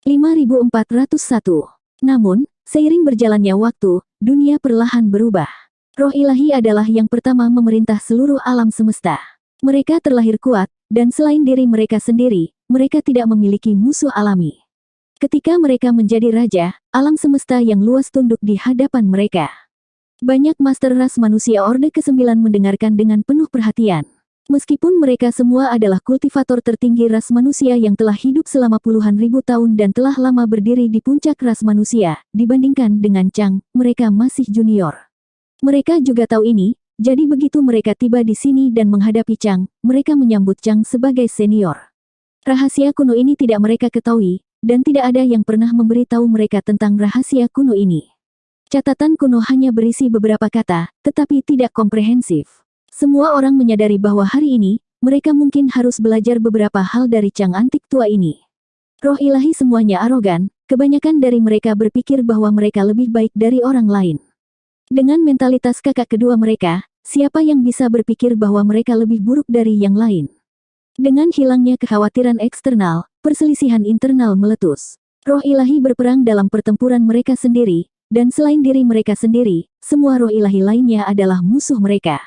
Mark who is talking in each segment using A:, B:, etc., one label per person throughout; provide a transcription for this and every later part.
A: 5401. Namun, seiring berjalannya waktu, dunia perlahan berubah. Roh ilahi adalah yang pertama memerintah seluruh alam semesta. Mereka terlahir kuat, dan selain diri mereka sendiri, mereka tidak memiliki musuh alami. Ketika mereka menjadi raja, alam semesta yang luas tunduk di hadapan mereka. Banyak master ras manusia Orde ke-9 mendengarkan dengan penuh perhatian. Meskipun mereka semua adalah kultivator tertinggi ras manusia yang telah hidup selama puluhan ribu tahun dan telah lama berdiri di puncak ras manusia, dibandingkan dengan Chang, mereka masih junior. Mereka juga tahu ini, jadi begitu mereka tiba di sini dan menghadapi Chang, mereka menyambut Chang sebagai senior. Rahasia kuno ini tidak mereka ketahui, dan tidak ada yang pernah memberitahu mereka tentang rahasia kuno ini. Catatan kuno hanya berisi beberapa kata, tetapi tidak komprehensif. Semua orang menyadari bahwa hari ini, mereka mungkin harus belajar beberapa hal dari Chang antik tua ini. Roh ilahi semuanya arogan, kebanyakan dari mereka berpikir bahwa mereka lebih baik dari orang lain. Dengan mentalitas kakak kedua mereka, siapa yang bisa berpikir bahwa mereka lebih buruk dari yang lain? Dengan hilangnya kekhawatiran eksternal, perselisihan internal meletus. Roh ilahi berperang dalam pertempuran mereka sendiri, dan selain diri mereka sendiri, semua roh ilahi lainnya adalah musuh mereka.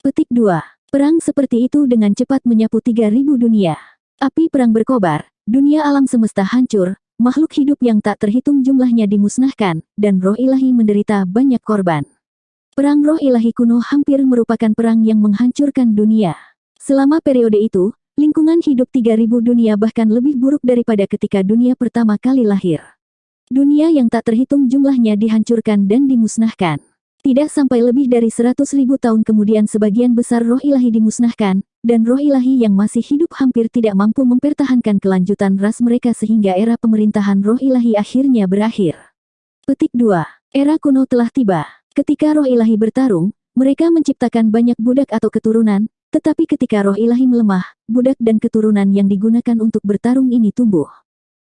A: Petik 2. Perang seperti itu dengan cepat menyapu 3000 dunia. Api perang berkobar, dunia alam semesta hancur, makhluk hidup yang tak terhitung jumlahnya dimusnahkan, dan roh ilahi menderita banyak korban. Perang roh ilahi kuno hampir merupakan perang yang menghancurkan dunia. Selama periode itu, lingkungan hidup 3000 dunia bahkan lebih buruk daripada ketika dunia pertama kali lahir. Dunia yang tak terhitung jumlahnya dihancurkan dan dimusnahkan. Tidak sampai lebih dari 100.000 tahun kemudian sebagian besar roh ilahi dimusnahkan, dan roh ilahi yang masih hidup hampir tidak mampu mempertahankan kelanjutan ras mereka sehingga era pemerintahan roh ilahi akhirnya berakhir. Petik 2. Era kuno telah tiba. Ketika roh ilahi bertarung, mereka menciptakan banyak budak atau keturunan, tetapi ketika roh ilahi melemah, budak dan keturunan yang digunakan untuk bertarung ini tumbuh.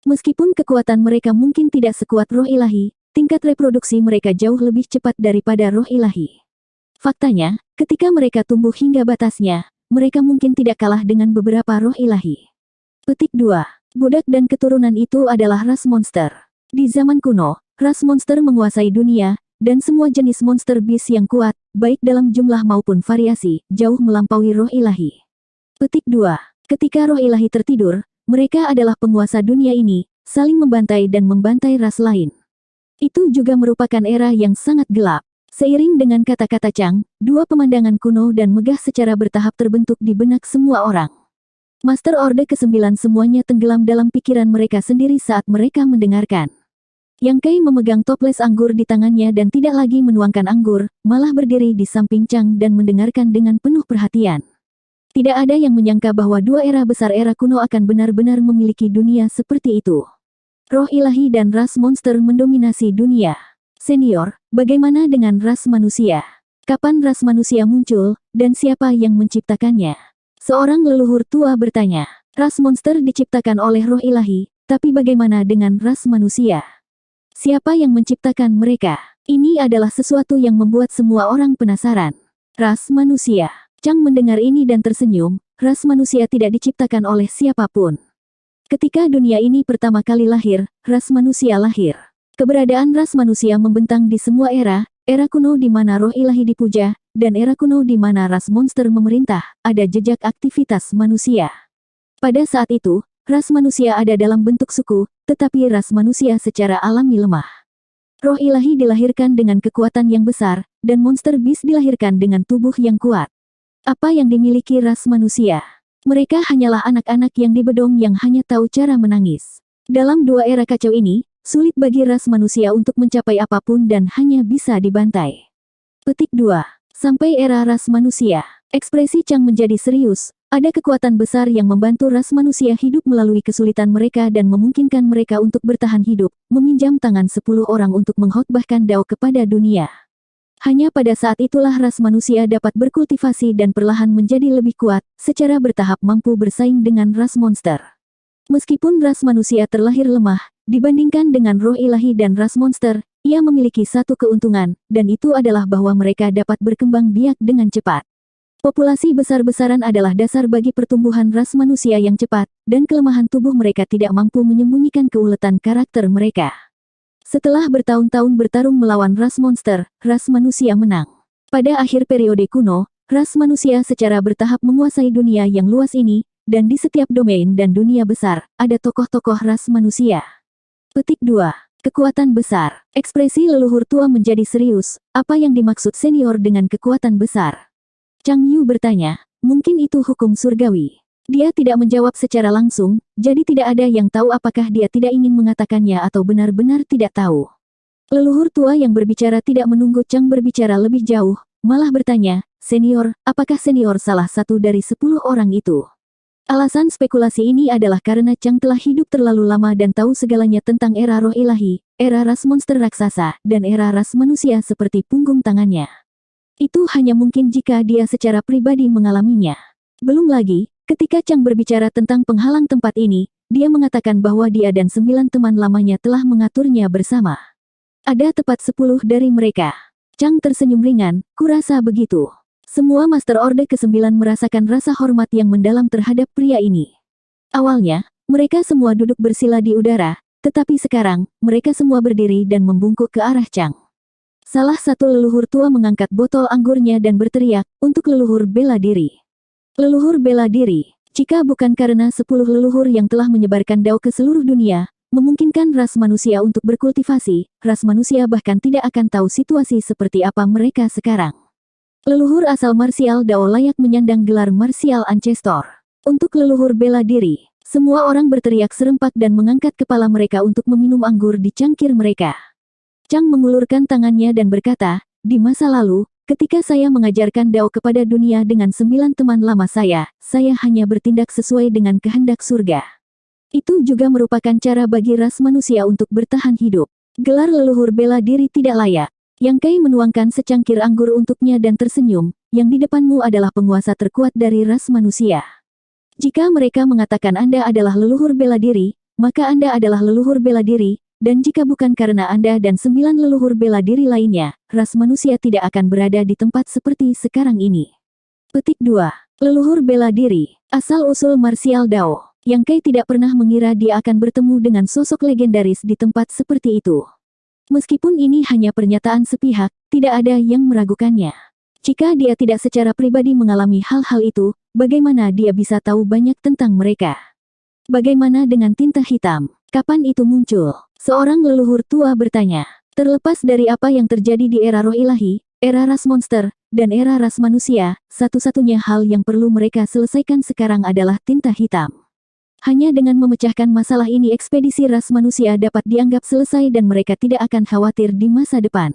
A: Meskipun kekuatan mereka mungkin tidak sekuat roh ilahi, tingkat reproduksi mereka jauh lebih cepat daripada roh ilahi. Faktanya, ketika mereka tumbuh hingga batasnya, mereka mungkin tidak kalah dengan beberapa roh ilahi. Petik 2. Budak dan keturunan itu adalah ras monster. Di zaman kuno, ras monster menguasai dunia, dan semua jenis monster beast yang kuat, baik dalam jumlah maupun variasi, jauh melampaui roh ilahi. Petik 2. Ketika roh ilahi tertidur, mereka adalah penguasa dunia ini, saling membantai dan membantai ras lain. Itu juga merupakan era yang sangat gelap. Seiring dengan kata-kata Chang, dua pemandangan kuno dan megah secara bertahap terbentuk di benak semua orang. Master Orde ke-9 semuanya tenggelam dalam pikiran mereka sendiri saat mereka mendengarkan. Yang Kai memegang toples anggur di tangannya dan tidak lagi menuangkan anggur, malah berdiri di samping Chang dan mendengarkan dengan penuh perhatian. Tidak ada yang menyangka bahwa dua era besar era kuno akan benar-benar memiliki dunia seperti itu. Roh ilahi dan ras monster mendominasi dunia. Senior, bagaimana dengan ras manusia? Kapan ras manusia muncul, dan siapa yang menciptakannya? Seorang leluhur tua bertanya. Ras monster diciptakan oleh roh ilahi, tapi bagaimana dengan ras manusia? Siapa yang menciptakan mereka? Ini adalah sesuatu yang membuat semua orang penasaran. Ras manusia. Chang mendengar ini dan tersenyum, ras manusia tidak diciptakan oleh siapapun. Ketika dunia ini pertama kali lahir, ras manusia lahir. Keberadaan ras manusia membentang di semua era kuno di mana roh ilahi dipuja, dan era kuno di mana ras monster memerintah, ada jejak aktivitas manusia. Pada saat itu, ras manusia ada dalam bentuk suku, tetapi ras manusia secara alami lemah. Roh ilahi dilahirkan dengan kekuatan yang besar, dan monster beast dilahirkan dengan tubuh yang kuat. Apa yang dimiliki ras manusia? Mereka hanyalah anak-anak yang dibedong yang hanya tahu cara menangis. Dalam dua era kacau ini, sulit bagi ras manusia untuk mencapai apapun dan hanya bisa dibantai. Petik 2. Sampai era ras manusia. Ekspresi Chang menjadi serius. Ada kekuatan besar yang membantu ras manusia hidup melalui kesulitan mereka dan memungkinkan mereka untuk bertahan hidup, meminjam tangan 10 orang untuk mengkhotbahkan Dao kepada dunia. Hanya pada saat itulah ras manusia dapat berkultivasi dan perlahan menjadi lebih kuat, secara bertahap mampu bersaing dengan ras monster. Meskipun ras manusia terlahir lemah, dibandingkan dengan roh ilahi dan ras monster, ia memiliki satu keuntungan, dan itu adalah bahwa mereka dapat berkembang biak dengan cepat. Populasi besar-besaran adalah dasar bagi pertumbuhan ras manusia yang cepat, dan kelemahan tubuh mereka tidak mampu menyembunyikan keuletan karakter mereka. Setelah bertahun-tahun bertarung melawan ras monster, ras manusia menang. Pada akhir periode kuno, ras manusia secara bertahap menguasai dunia yang luas ini, dan di setiap domain dan dunia besar, ada tokoh-tokoh ras manusia. Petik 2. Kekuatan besar. Ekspresi leluhur tua menjadi serius. Apa yang dimaksud senior dengan kekuatan besar? Chang Yu bertanya, mungkin itu hukum surgawi. Dia tidak menjawab secara langsung, jadi tidak ada yang tahu apakah dia tidak ingin mengatakannya atau benar-benar tidak tahu. Leluhur tua yang berbicara tidak menunggu Chang berbicara lebih jauh, malah bertanya, senior, apakah senior salah satu dari 10 orang itu? Alasan spekulasi ini adalah karena Chang telah hidup terlalu lama dan tahu segalanya tentang era roh ilahi, era ras monster raksasa, dan era ras manusia seperti punggung tangannya. Itu hanya mungkin jika dia secara pribadi mengalaminya. Belum lagi, ketika Chang berbicara tentang penghalang tempat ini, dia mengatakan bahwa dia dan 9 teman lamanya telah mengaturnya bersama. Ada tepat 10 dari mereka. Chang tersenyum ringan, kurasa begitu. Semua Master Orde ke-9 merasakan rasa hormat yang mendalam terhadap pria ini. Awalnya, mereka semua duduk bersila di udara, tetapi sekarang, mereka semua berdiri dan membungkuk ke arah Chang. Salah satu leluhur tua mengangkat botol anggurnya dan berteriak, untuk leluhur bela diri. Leluhur bela diri, jika bukan karena 10 leluhur yang telah menyebarkan dao ke seluruh dunia, memungkinkan ras manusia untuk berkultivasi, ras manusia bahkan tidak akan tahu situasi seperti apa mereka sekarang. Leluhur asal marsial dao layak menyandang gelar marsial ancestor. Untuk leluhur bela diri, semua orang berteriak serempak dan mengangkat kepala mereka untuk meminum anggur di cangkir mereka. Chang mengulurkan tangannya dan berkata, di masa lalu, ketika saya mengajarkan dao kepada dunia dengan 9 teman lama saya hanya bertindak sesuai dengan kehendak surga. Itu juga merupakan cara bagi ras manusia untuk bertahan hidup. Gelar leluhur bela diri tidak layak. Yang Kai menuangkan secangkir anggur untuknya dan tersenyum, yang di depanmu adalah penguasa terkuat dari ras manusia. Jika mereka mengatakan Anda adalah leluhur bela diri, maka Anda adalah leluhur bela diri, dan jika bukan karena Anda dan 9 leluhur bela diri lainnya, ras manusia tidak akan berada di tempat seperti sekarang ini. Petik 2. Leluhur bela diri, asal-usul marsial dao. Yang Kai tidak pernah mengira dia akan bertemu dengan sosok legendaris di tempat seperti itu. Meskipun ini hanya pernyataan sepihak, tidak ada yang meragukannya. Jika dia tidak secara pribadi mengalami hal-hal itu, bagaimana dia bisa tahu banyak tentang mereka? Bagaimana dengan tinta hitam? Kapan itu muncul? Seorang leluhur tua bertanya. Terlepas dari apa yang terjadi di era roh ilahi, era ras monster, dan era ras manusia, satu-satunya hal yang perlu mereka selesaikan sekarang adalah tinta hitam. Hanya dengan memecahkan masalah ini ekspedisi ras manusia dapat dianggap selesai dan mereka tidak akan khawatir di masa depan.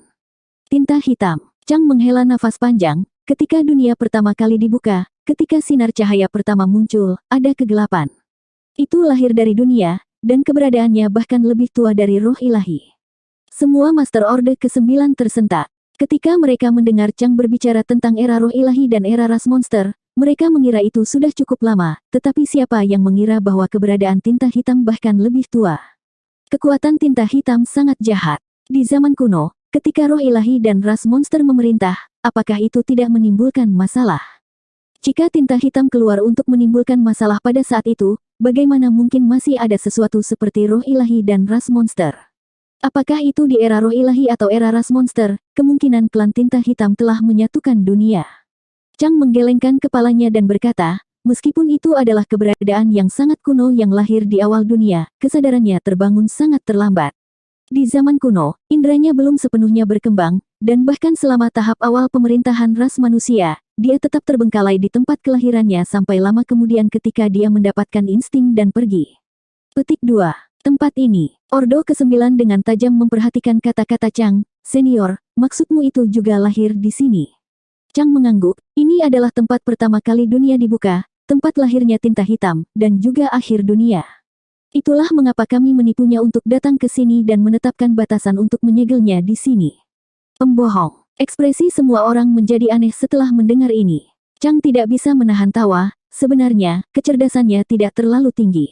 A: Tinta hitam. Chang menghela nafas panjang, ketika dunia pertama kali dibuka, ketika sinar cahaya pertama muncul, ada kegelapan. Itu lahir dari dunia, dan keberadaannya bahkan lebih tua dari roh ilahi. Semua Master Orde ke-9 tersentak. Ketika mereka mendengar Chang berbicara tentang era roh ilahi dan era ras monster, mereka mengira itu sudah cukup lama, tetapi siapa yang mengira bahwa keberadaan tinta hitam bahkan lebih tua? Kekuatan tinta hitam sangat jahat. Di zaman kuno, ketika roh ilahi dan ras monster memerintah, apakah itu tidak menimbulkan masalah? Jika tinta hitam keluar untuk menimbulkan masalah pada saat itu, bagaimana mungkin masih ada sesuatu seperti roh ilahi dan ras monster? Apakah itu di era roh ilahi atau era ras monster, kemungkinan klan tinta hitam telah menyatukan dunia? Chang menggelengkan kepalanya dan berkata, meskipun itu adalah keberadaan yang sangat kuno yang lahir di awal dunia, kesadarannya terbangun sangat terlambat. Di zaman kuno, indranya belum sepenuhnya berkembang, dan bahkan selama tahap awal pemerintahan ras manusia, dia tetap terbengkalai di tempat kelahirannya sampai lama kemudian ketika dia mendapatkan insting dan pergi. Petik 2. Tempat ini. Ordo ke-9 dengan tajam memperhatikan kata-kata Chang, senior, maksudmu itu juga lahir di sini. Chang mengangguk, ini adalah tempat pertama kali dunia dibuka, tempat lahirnya tinta hitam, dan juga akhir dunia. Itulah mengapa kami menipunya untuk datang ke sini dan menetapkan batasan untuk menyegelnya di sini. Pembohong. Ekspresi semua orang menjadi aneh setelah mendengar ini. Chang tidak bisa menahan tawa, sebenarnya, kecerdasannya tidak terlalu tinggi.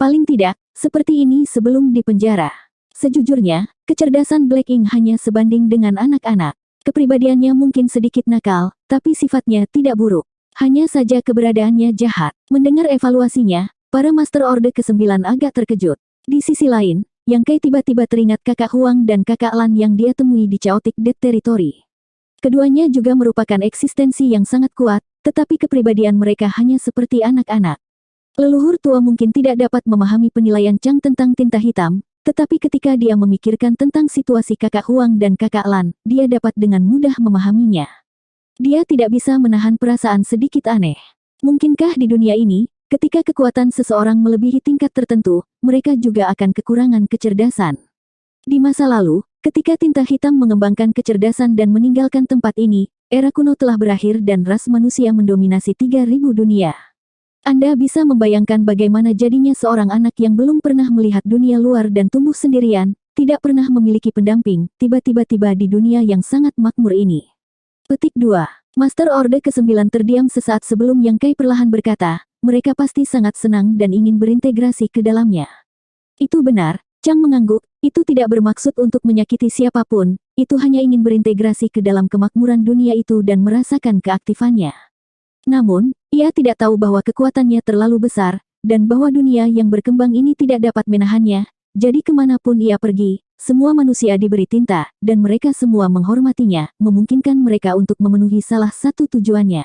A: Paling tidak, seperti ini sebelum dipenjara. Sejujurnya, kecerdasan Black Ink hanya sebanding dengan anak-anak. Kepribadiannya mungkin sedikit nakal, tapi sifatnya tidak buruk. Hanya saja keberadaannya jahat. Mendengar evaluasinya, para Master Orde ke-9 agak terkejut. Di sisi lain, Yang Kai tiba-tiba teringat kakak Huang dan kakak Lan yang dia temui di Chaotic Dead Territory. Keduanya juga merupakan eksistensi yang sangat kuat, tetapi kepribadian mereka hanya seperti anak-anak. Leluhur tua mungkin tidak dapat memahami penilaian Chang tentang tinta hitam, tetapi ketika dia memikirkan tentang situasi kakak Huang dan kakak Lan, dia dapat dengan mudah memahaminya. Dia tidak bisa menahan perasaan sedikit aneh. Mungkinkah di dunia ini, ketika kekuatan seseorang melebihi tingkat tertentu, mereka juga akan kekurangan kecerdasan? Di masa lalu, ketika tinta hitam mengembangkan kecerdasan dan meninggalkan tempat ini, era kuno telah berakhir dan ras manusia mendominasi 3.000 dunia. Anda bisa membayangkan bagaimana jadinya seorang anak yang belum pernah melihat dunia luar dan tumbuh sendirian, tidak pernah memiliki pendamping, tiba-tiba tiba di dunia yang sangat makmur ini. Petik 2. Master Orde ke-9 terdiam sesaat sebelum Yang Kai perlahan berkata, mereka pasti sangat senang dan ingin berintegrasi ke dalamnya. Itu benar, Chang mengangguk, itu tidak bermaksud untuk menyakiti siapapun, itu hanya ingin berintegrasi ke dalam kemakmuran dunia itu dan merasakan keaktifannya. Namun, ia tidak tahu bahwa kekuatannya terlalu besar, dan bahwa dunia yang berkembang ini tidak dapat menahannya, jadi kemanapun ia pergi, semua manusia diberi tinta, dan mereka semua menghormatinya, memungkinkan mereka untuk memenuhi salah satu tujuannya.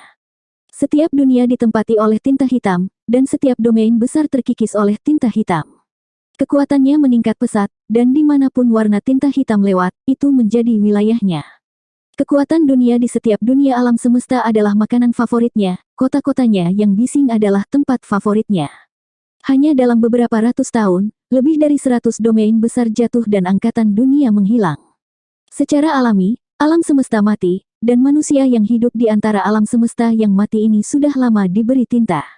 A: Setiap dunia ditempati oleh tinta hitam, dan setiap domain besar terkikis oleh tinta hitam. Kekuatannya meningkat pesat, dan dimanapun warna tinta hitam lewat, itu menjadi wilayahnya. Kekuatan dunia di setiap dunia alam semesta adalah makanan favoritnya, kota-kotanya yang bising adalah tempat favoritnya. Hanya dalam beberapa ratus tahun, lebih dari 100 domain besar jatuh dan angkatan dunia menghilang. Secara alami, alam semesta mati, dan manusia yang hidup di antara alam semesta yang mati ini sudah lama diberi tinta.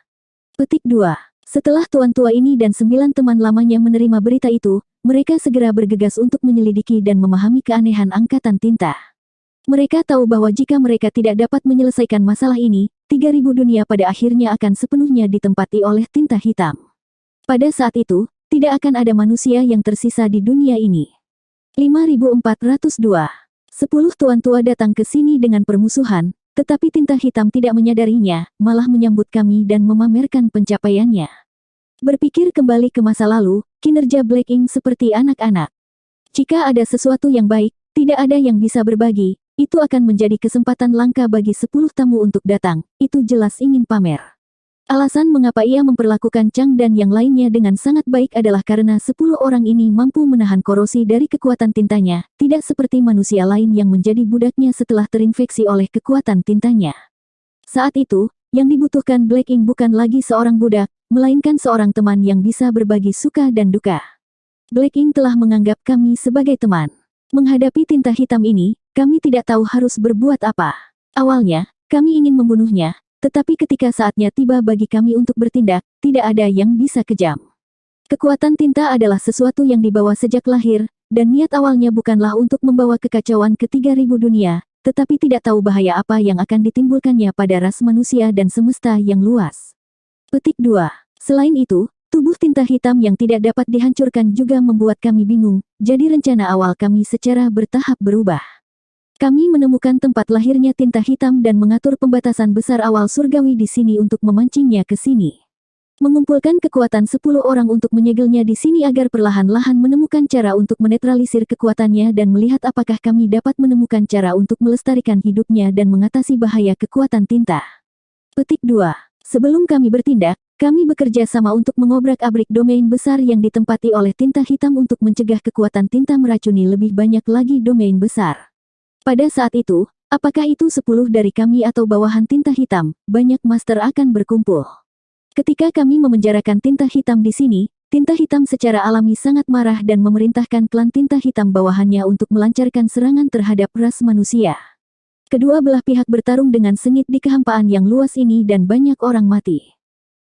A: Petik 2. Setelah tuan tua ini dan 9 teman lamanya menerima berita itu, mereka segera bergegas untuk menyelidiki dan memahami keanehan angkatan tinta. Mereka tahu bahwa jika mereka tidak dapat menyelesaikan masalah ini, 3.000 dunia pada akhirnya akan sepenuhnya ditempati oleh tinta hitam. Pada saat itu, tidak akan ada manusia yang tersisa di dunia ini. 5402. 10 tuan tua datang ke sini dengan permusuhan, tetapi tinta hitam tidak menyadarinya, malah menyambut kami dan memamerkan pencapaiannya. Berpikir kembali ke masa lalu, kinerja Black Ink seperti anak-anak. Jika ada sesuatu yang baik, tidak ada yang bisa berbagi, itu akan menjadi kesempatan langka bagi 10 tamu untuk datang, itu jelas ingin pamer. Alasan mengapa ia memperlakukan Chang dan yang lainnya dengan sangat baik adalah karena 10 orang ini mampu menahan korosi dari kekuatan tintanya, tidak seperti manusia lain yang menjadi budaknya setelah terinfeksi oleh kekuatan tintanya. Saat itu, yang dibutuhkan Black Ink bukan lagi seorang budak, melainkan seorang teman yang bisa berbagi suka dan duka. Black Ink telah menganggap kami sebagai teman. Menghadapi tinta hitam ini, kami tidak tahu harus berbuat apa. Awalnya, kami ingin membunuhnya, tetapi ketika saatnya tiba bagi kami untuk bertindak, tidak ada yang bisa kejam. Kekuatan tinta adalah sesuatu yang dibawa sejak lahir, dan niat awalnya bukanlah untuk membawa kekacauan ke 3.000 dunia, tetapi tidak tahu bahaya apa yang akan ditimbulkannya pada ras manusia dan semesta yang luas. Petik 2. Selain itu, tubuh tinta hitam yang tidak dapat dihancurkan juga membuat kami bingung, jadi rencana awal kami secara bertahap berubah. Kami menemukan tempat lahirnya tinta hitam dan mengatur pembatasan besar awal surgawi di sini untuk memancingnya ke sini. Mengumpulkan kekuatan 10 orang untuk menyegelnya di sini agar perlahan-lahan menemukan cara untuk menetralisir kekuatannya dan melihat apakah kami dapat menemukan cara untuk melestarikan hidupnya dan mengatasi bahaya kekuatan tinta. Petik 2. Sebelum kami bertindak, kami bekerja sama untuk mengobrak-abrik domain besar yang ditempati oleh tinta hitam untuk mencegah kekuatan tinta meracuni lebih banyak lagi domain besar. Pada saat itu, apakah itu 10 dari kami atau bawahan tinta hitam, banyak master akan berkumpul. Ketika kami memenjarakan tinta hitam di sini, tinta hitam secara alami sangat marah dan memerintahkan klan tinta hitam bawahannya untuk melancarkan serangan terhadap ras manusia. Kedua belah pihak bertarung dengan sengit di kehampaan yang luas ini dan banyak orang mati.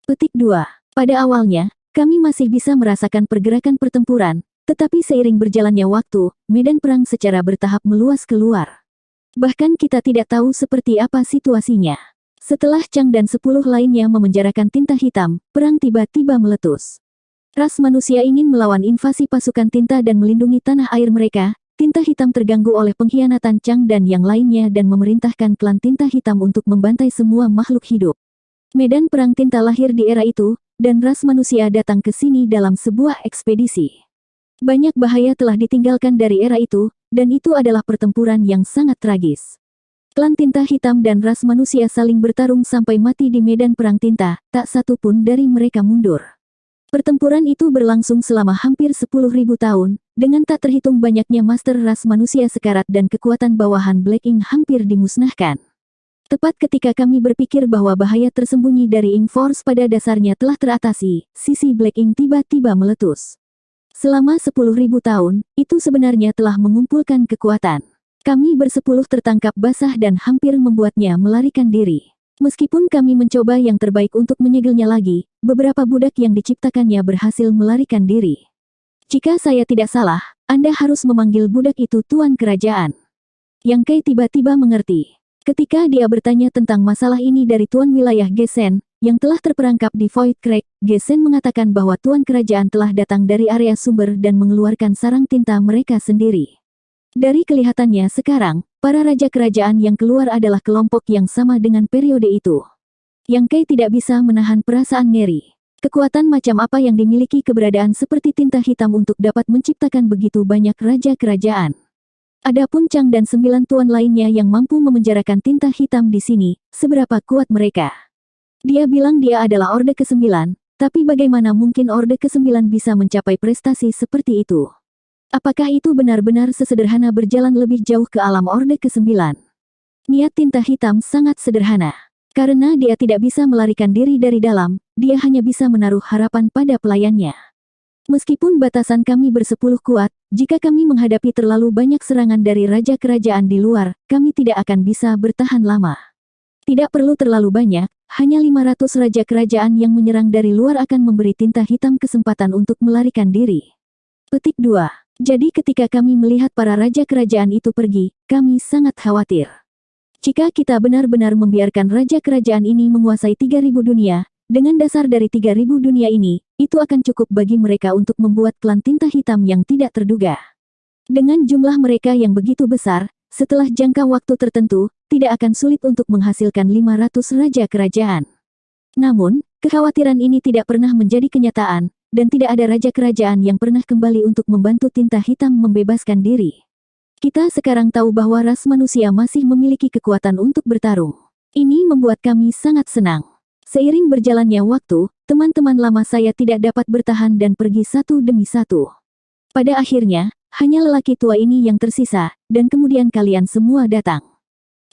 A: Petik 2. Pada awalnya, kami masih bisa merasakan pergerakan pertempuran, tetapi seiring berjalannya waktu, medan perang secara bertahap meluas keluar. Bahkan kita tidak tahu seperti apa situasinya. Setelah Chang dan 10 lainnya memenjarakan tinta hitam, perang tiba-tiba meletus. Ras manusia ingin melawan invasi pasukan tinta dan melindungi tanah air mereka, Tinta hitam terganggu oleh pengkhianatan Chang dan yang lainnya dan memerintahkan klan tinta hitam untuk membantai semua makhluk hidup. Medan perang tinta lahir di era itu, dan ras manusia datang ke sini dalam sebuah ekspedisi. Banyak bahaya telah ditinggalkan dari era itu, dan itu adalah pertempuran yang sangat tragis. Klan tinta hitam dan ras manusia saling bertarung sampai mati di medan perang tinta, tak satu pun dari mereka mundur. Pertempuran itu berlangsung selama hampir 10.000 tahun, dengan tak terhitung banyaknya master ras manusia sekarat dan kekuatan bawahan Black Ink hampir dimusnahkan. Tepat ketika kami berpikir bahwa bahaya tersembunyi dari Ink Force pada dasarnya telah teratasi, sisi Black Ink tiba-tiba meletus. Selama 10.000 tahun, itu sebenarnya telah mengumpulkan kekuatan. Kami bersepuluh tertangkap basah dan hampir membuatnya melarikan diri. Meskipun kami mencoba yang terbaik untuk menyegelnya lagi, beberapa budak yang diciptakannya berhasil melarikan diri. Jika saya tidak salah, Anda harus memanggil budak itu Tuan Kerajaan. Yang Kei tiba-tiba mengerti. Ketika dia bertanya tentang masalah ini dari Tuan Wilayah Gesen, yang telah terperangkap di Void Crack, Gesen mengatakan bahwa Tuan Kerajaan telah datang dari area sumber dan mengeluarkan sarang tinta mereka sendiri. Dari kelihatannya sekarang, para raja kerajaan yang keluar adalah kelompok yang sama dengan periode itu. Yang Kei tidak bisa menahan perasaan ngeri. Kekuatan macam apa yang dimiliki keberadaan seperti tinta hitam untuk dapat menciptakan begitu banyak raja kerajaan. Adapun Chang dan 9 tuan lainnya yang mampu memenjarakan tinta hitam di sini, seberapa kuat mereka? Dia bilang dia adalah Orde ke-9, tapi bagaimana mungkin Orde ke-9 bisa mencapai prestasi seperti itu? Apakah itu benar-benar sesederhana berjalan lebih jauh ke alam Orde ke-9? Niat tinta hitam sangat sederhana. Karena dia tidak bisa melarikan diri dari dalam, dia hanya bisa menaruh harapan pada pelayannya. Meskipun batasan kami bersepuluh kuat, jika kami menghadapi terlalu banyak serangan dari raja kerajaan di luar, kami tidak akan bisa bertahan lama. Tidak perlu terlalu banyak, hanya 500 raja kerajaan yang menyerang dari luar akan memberi tinta hitam kesempatan untuk melarikan diri. Petik 2. Jadi ketika kami melihat para raja kerajaan itu pergi, kami sangat khawatir. Jika kita benar-benar membiarkan raja kerajaan ini menguasai 3.000 dunia, dengan dasar dari 3.000 dunia ini, itu akan cukup bagi mereka untuk membuat klan tinta hitam yang tidak terduga. Dengan jumlah mereka yang begitu besar, setelah jangka waktu tertentu, tidak akan sulit untuk menghasilkan 500 raja kerajaan. Namun, kekhawatiran ini tidak pernah menjadi kenyataan, dan tidak ada raja kerajaan yang pernah kembali untuk membantu tinta hitam membebaskan diri. Kita sekarang tahu bahwa ras manusia masih memiliki kekuatan untuk bertarung. Ini membuat kami sangat senang. Seiring berjalannya waktu, teman-teman lama saya tidak dapat bertahan dan pergi satu demi satu. Pada akhirnya, hanya lelaki tua ini yang tersisa, dan kemudian kalian semua datang.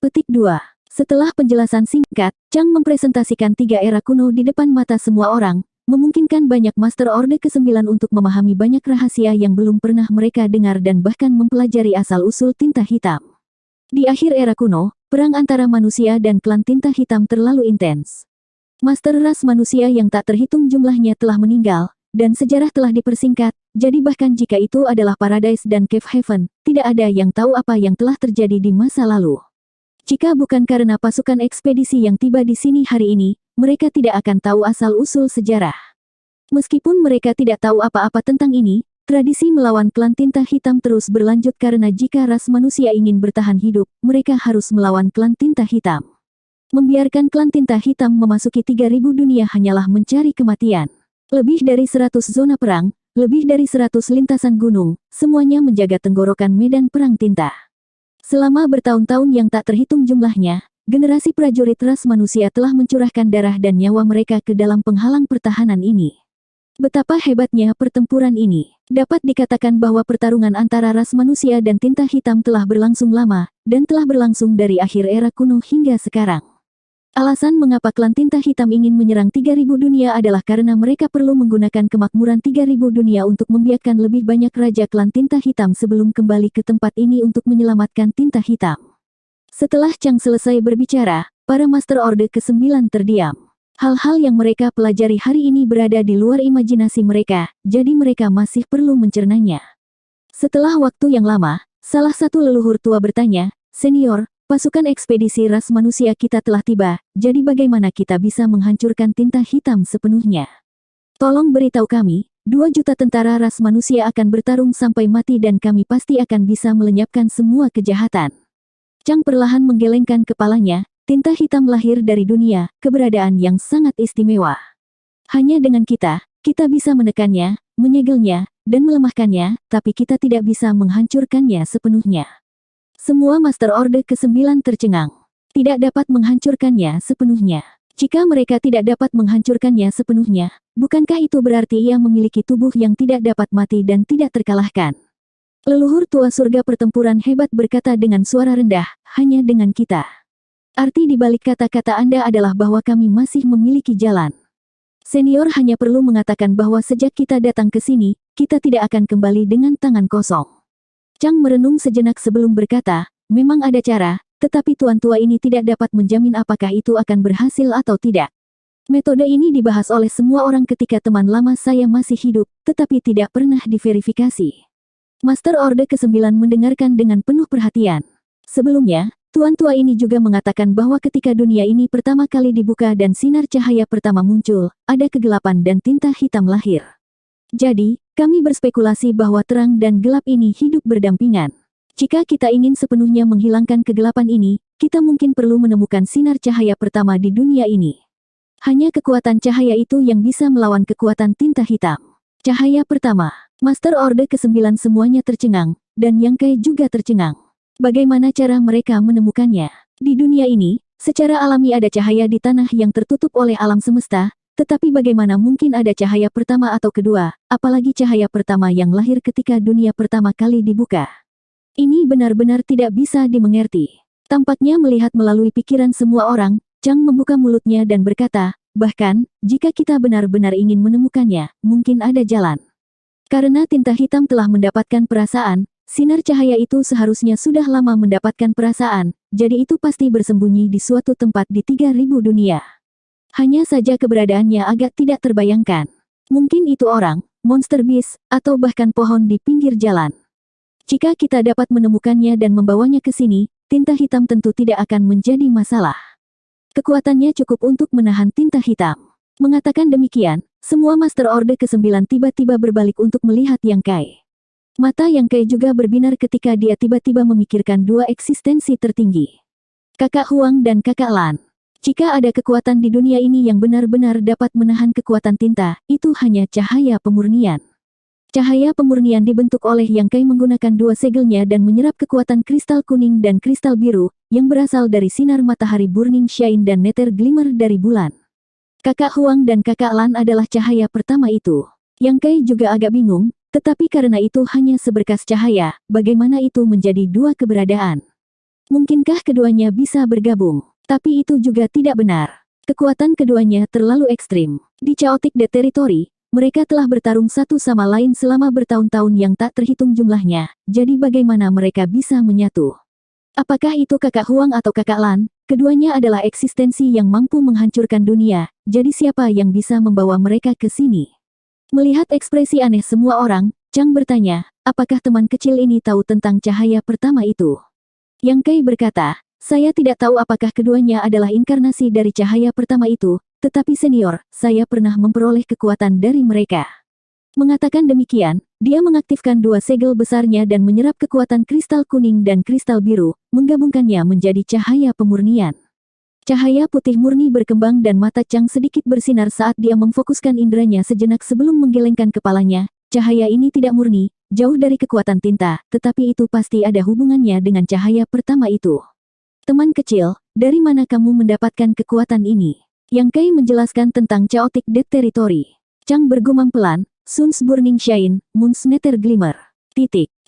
A: Petik 2. Setelah penjelasan singkat, Chang mempresentasikan 3 era kuno di depan mata semua orang, memungkinkan banyak Master Orde ke-9 untuk memahami banyak rahasia yang belum pernah mereka dengar dan bahkan mempelajari asal-usul tinta hitam. Di akhir era kuno, perang antara manusia dan klan tinta hitam terlalu intens. Master ras manusia yang tak terhitung jumlahnya telah meninggal, dan sejarah telah dipersingkat, jadi bahkan jika itu adalah Paradise dan Cave Haven, tidak ada yang tahu apa yang telah terjadi di masa lalu. Jika bukan karena pasukan ekspedisi yang tiba di sini hari ini, mereka tidak akan tahu asal-usul sejarah. Meskipun mereka tidak tahu apa-apa tentang ini, tradisi melawan klan tinta hitam terus berlanjut karena jika ras manusia ingin bertahan hidup, mereka harus melawan klan tinta hitam. Membiarkan klan tinta hitam memasuki 3.000 dunia hanyalah mencari kematian. Lebih dari 100 zona perang, lebih dari 100 lintasan gunung, semuanya menjaga tenggorokan medan perang tinta. Selama bertahun-tahun yang tak terhitung jumlahnya, generasi prajurit ras manusia telah mencurahkan darah dan nyawa mereka ke dalam penghalang pertahanan ini. Betapa hebatnya pertempuran ini. Dapat dikatakan bahwa pertarungan antara ras manusia dan tinta hitam telah berlangsung lama, dan telah berlangsung dari akhir era kuno hingga sekarang. Alasan mengapa klan tinta hitam ingin menyerang 3.000 dunia adalah karena mereka perlu menggunakan kemakmuran 3.000 dunia untuk membiarkan lebih banyak raja klan tinta hitam sebelum kembali ke tempat ini untuk menyelamatkan tinta hitam. Setelah Chang selesai berbicara, para Master Orde ke-9 terdiam. Hal-hal yang mereka pelajari hari ini berada di luar imajinasi mereka, jadi mereka masih perlu mencernanya. Setelah waktu yang lama, salah satu leluhur tua bertanya, "Senior, pasukan ekspedisi ras manusia kita telah tiba, jadi bagaimana kita bisa menghancurkan tinta hitam sepenuhnya? Tolong beritahu kami, 2 juta tentara ras manusia akan bertarung sampai mati dan kami pasti akan bisa melenyapkan semua kejahatan. Chang perlahan menggelengkan kepalanya, tinta hitam lahir dari dunia, keberadaan yang sangat istimewa. Hanya dengan kita bisa menekannya, menyegelnya, dan melemahkannya, tapi kita tidak bisa menghancurkannya sepenuhnya. Semua Master Orde ke-9 tercengang. Tidak dapat menghancurkannya sepenuhnya. Jika mereka tidak dapat menghancurkannya sepenuhnya, bukankah itu berarti ia memiliki tubuh yang tidak dapat mati dan tidak terkalahkan? Leluhur tua surga pertempuran hebat berkata dengan suara rendah, hanya dengan kita. Arti di balik kata-kata Anda adalah bahwa kami masih memiliki jalan. Senior hanya perlu mengatakan bahwa sejak kita datang ke sini, kita tidak akan kembali dengan tangan kosong. Chang merenung sejenak sebelum berkata, memang ada cara, tetapi tuan tua ini tidak dapat menjamin apakah itu akan berhasil atau tidak. Metode ini dibahas oleh semua orang ketika teman lama saya masih hidup, tetapi tidak pernah diverifikasi. Master Orde ke-9 mendengarkan dengan penuh perhatian. Sebelumnya, tuan tua ini juga mengatakan bahwa ketika dunia ini pertama kali dibuka dan sinar cahaya pertama muncul, ada kegelapan dan tinta hitam lahir. Jadi, kami berspekulasi bahwa terang dan gelap ini hidup berdampingan. Jika kita ingin sepenuhnya menghilangkan kegelapan ini, kita mungkin perlu menemukan sinar cahaya pertama di dunia ini. Hanya kekuatan cahaya itu yang bisa melawan kekuatan tinta hitam. Cahaya pertama. Master Orde ke-9 semuanya tercengang, dan Yang Kai juga tercengang. Bagaimana cara mereka menemukannya? Di dunia ini, secara alami ada cahaya di tanah yang tertutup oleh alam semesta, tetapi bagaimana mungkin ada cahaya pertama atau kedua, apalagi cahaya pertama yang lahir ketika dunia pertama kali dibuka? Ini benar-benar tidak bisa dimengerti. Tampaknya melihat melalui pikiran semua orang, Chang membuka mulutnya dan berkata, bahkan, jika kita benar-benar ingin menemukannya, mungkin ada jalan. Karena tinta hitam telah mendapatkan perasaan, sinar cahaya itu seharusnya sudah lama mendapatkan perasaan, jadi itu pasti bersembunyi di suatu tempat di 3000 dunia. Hanya saja keberadaannya agak tidak terbayangkan. Mungkin itu orang, monster beast, atau bahkan pohon di pinggir jalan. Jika kita dapat menemukannya dan membawanya ke sini, tinta hitam tentu tidak akan menjadi masalah. Kekuatannya cukup untuk menahan tinta hitam. Mengatakan demikian, semua Master Orde ke-9 tiba-tiba berbalik untuk melihat Yang Kai. Mata Yang Kai juga berbinar ketika dia tiba-tiba memikirkan dua eksistensi tertinggi. Kakak Huang dan Kakak Lan. Jika ada kekuatan di dunia ini yang benar-benar dapat menahan kekuatan tinta, itu hanya cahaya pemurnian. Cahaya pemurnian dibentuk oleh Yang Kai menggunakan dua segelnya dan menyerap kekuatan kristal kuning dan kristal biru, yang berasal dari sinar matahari Burning Shine dan Nether Glimmer dari bulan. Kakak Huang dan Kakak Lan adalah cahaya pertama itu. Yang Kai juga agak bingung, tetapi karena itu hanya seberkas cahaya, bagaimana itu menjadi dua keberadaan? Mungkinkah keduanya bisa bergabung? Tapi itu juga tidak benar. Kekuatan keduanya terlalu ekstrim. Di Chaotic Death Territory, mereka telah bertarung satu sama lain selama bertahun-tahun yang tak terhitung jumlahnya, jadi bagaimana mereka bisa menyatu? Apakah itu Kakak Huang atau Kakak Lan? Keduanya adalah eksistensi yang mampu menghancurkan dunia, jadi siapa yang bisa membawa mereka ke sini? Melihat ekspresi aneh semua orang, Chang bertanya, apakah teman kecil ini tahu tentang cahaya pertama itu? Yang Kai berkata, saya tidak tahu apakah keduanya adalah inkarnasi dari cahaya pertama itu, tetapi senior, saya pernah memperoleh kekuatan dari mereka. Mengatakan demikian, dia mengaktifkan dua segel besarnya dan menyerap kekuatan kristal kuning dan kristal biru, menggabungkannya menjadi cahaya pemurnian. Cahaya putih murni berkembang dan mata Chang sedikit bersinar saat dia memfokuskan inderanya sejenak sebelum menggelengkan kepalanya. Cahaya ini tidak murni, jauh dari kekuatan tinta, tetapi itu pasti ada hubungannya dengan cahaya pertama itu. Teman kecil, dari mana kamu mendapatkan kekuatan ini? Yang Kai menjelaskan tentang Chaotic Death Territory. Chang bergumam pelan, Sun's Burning Shine, Moon's Nether Glimmer.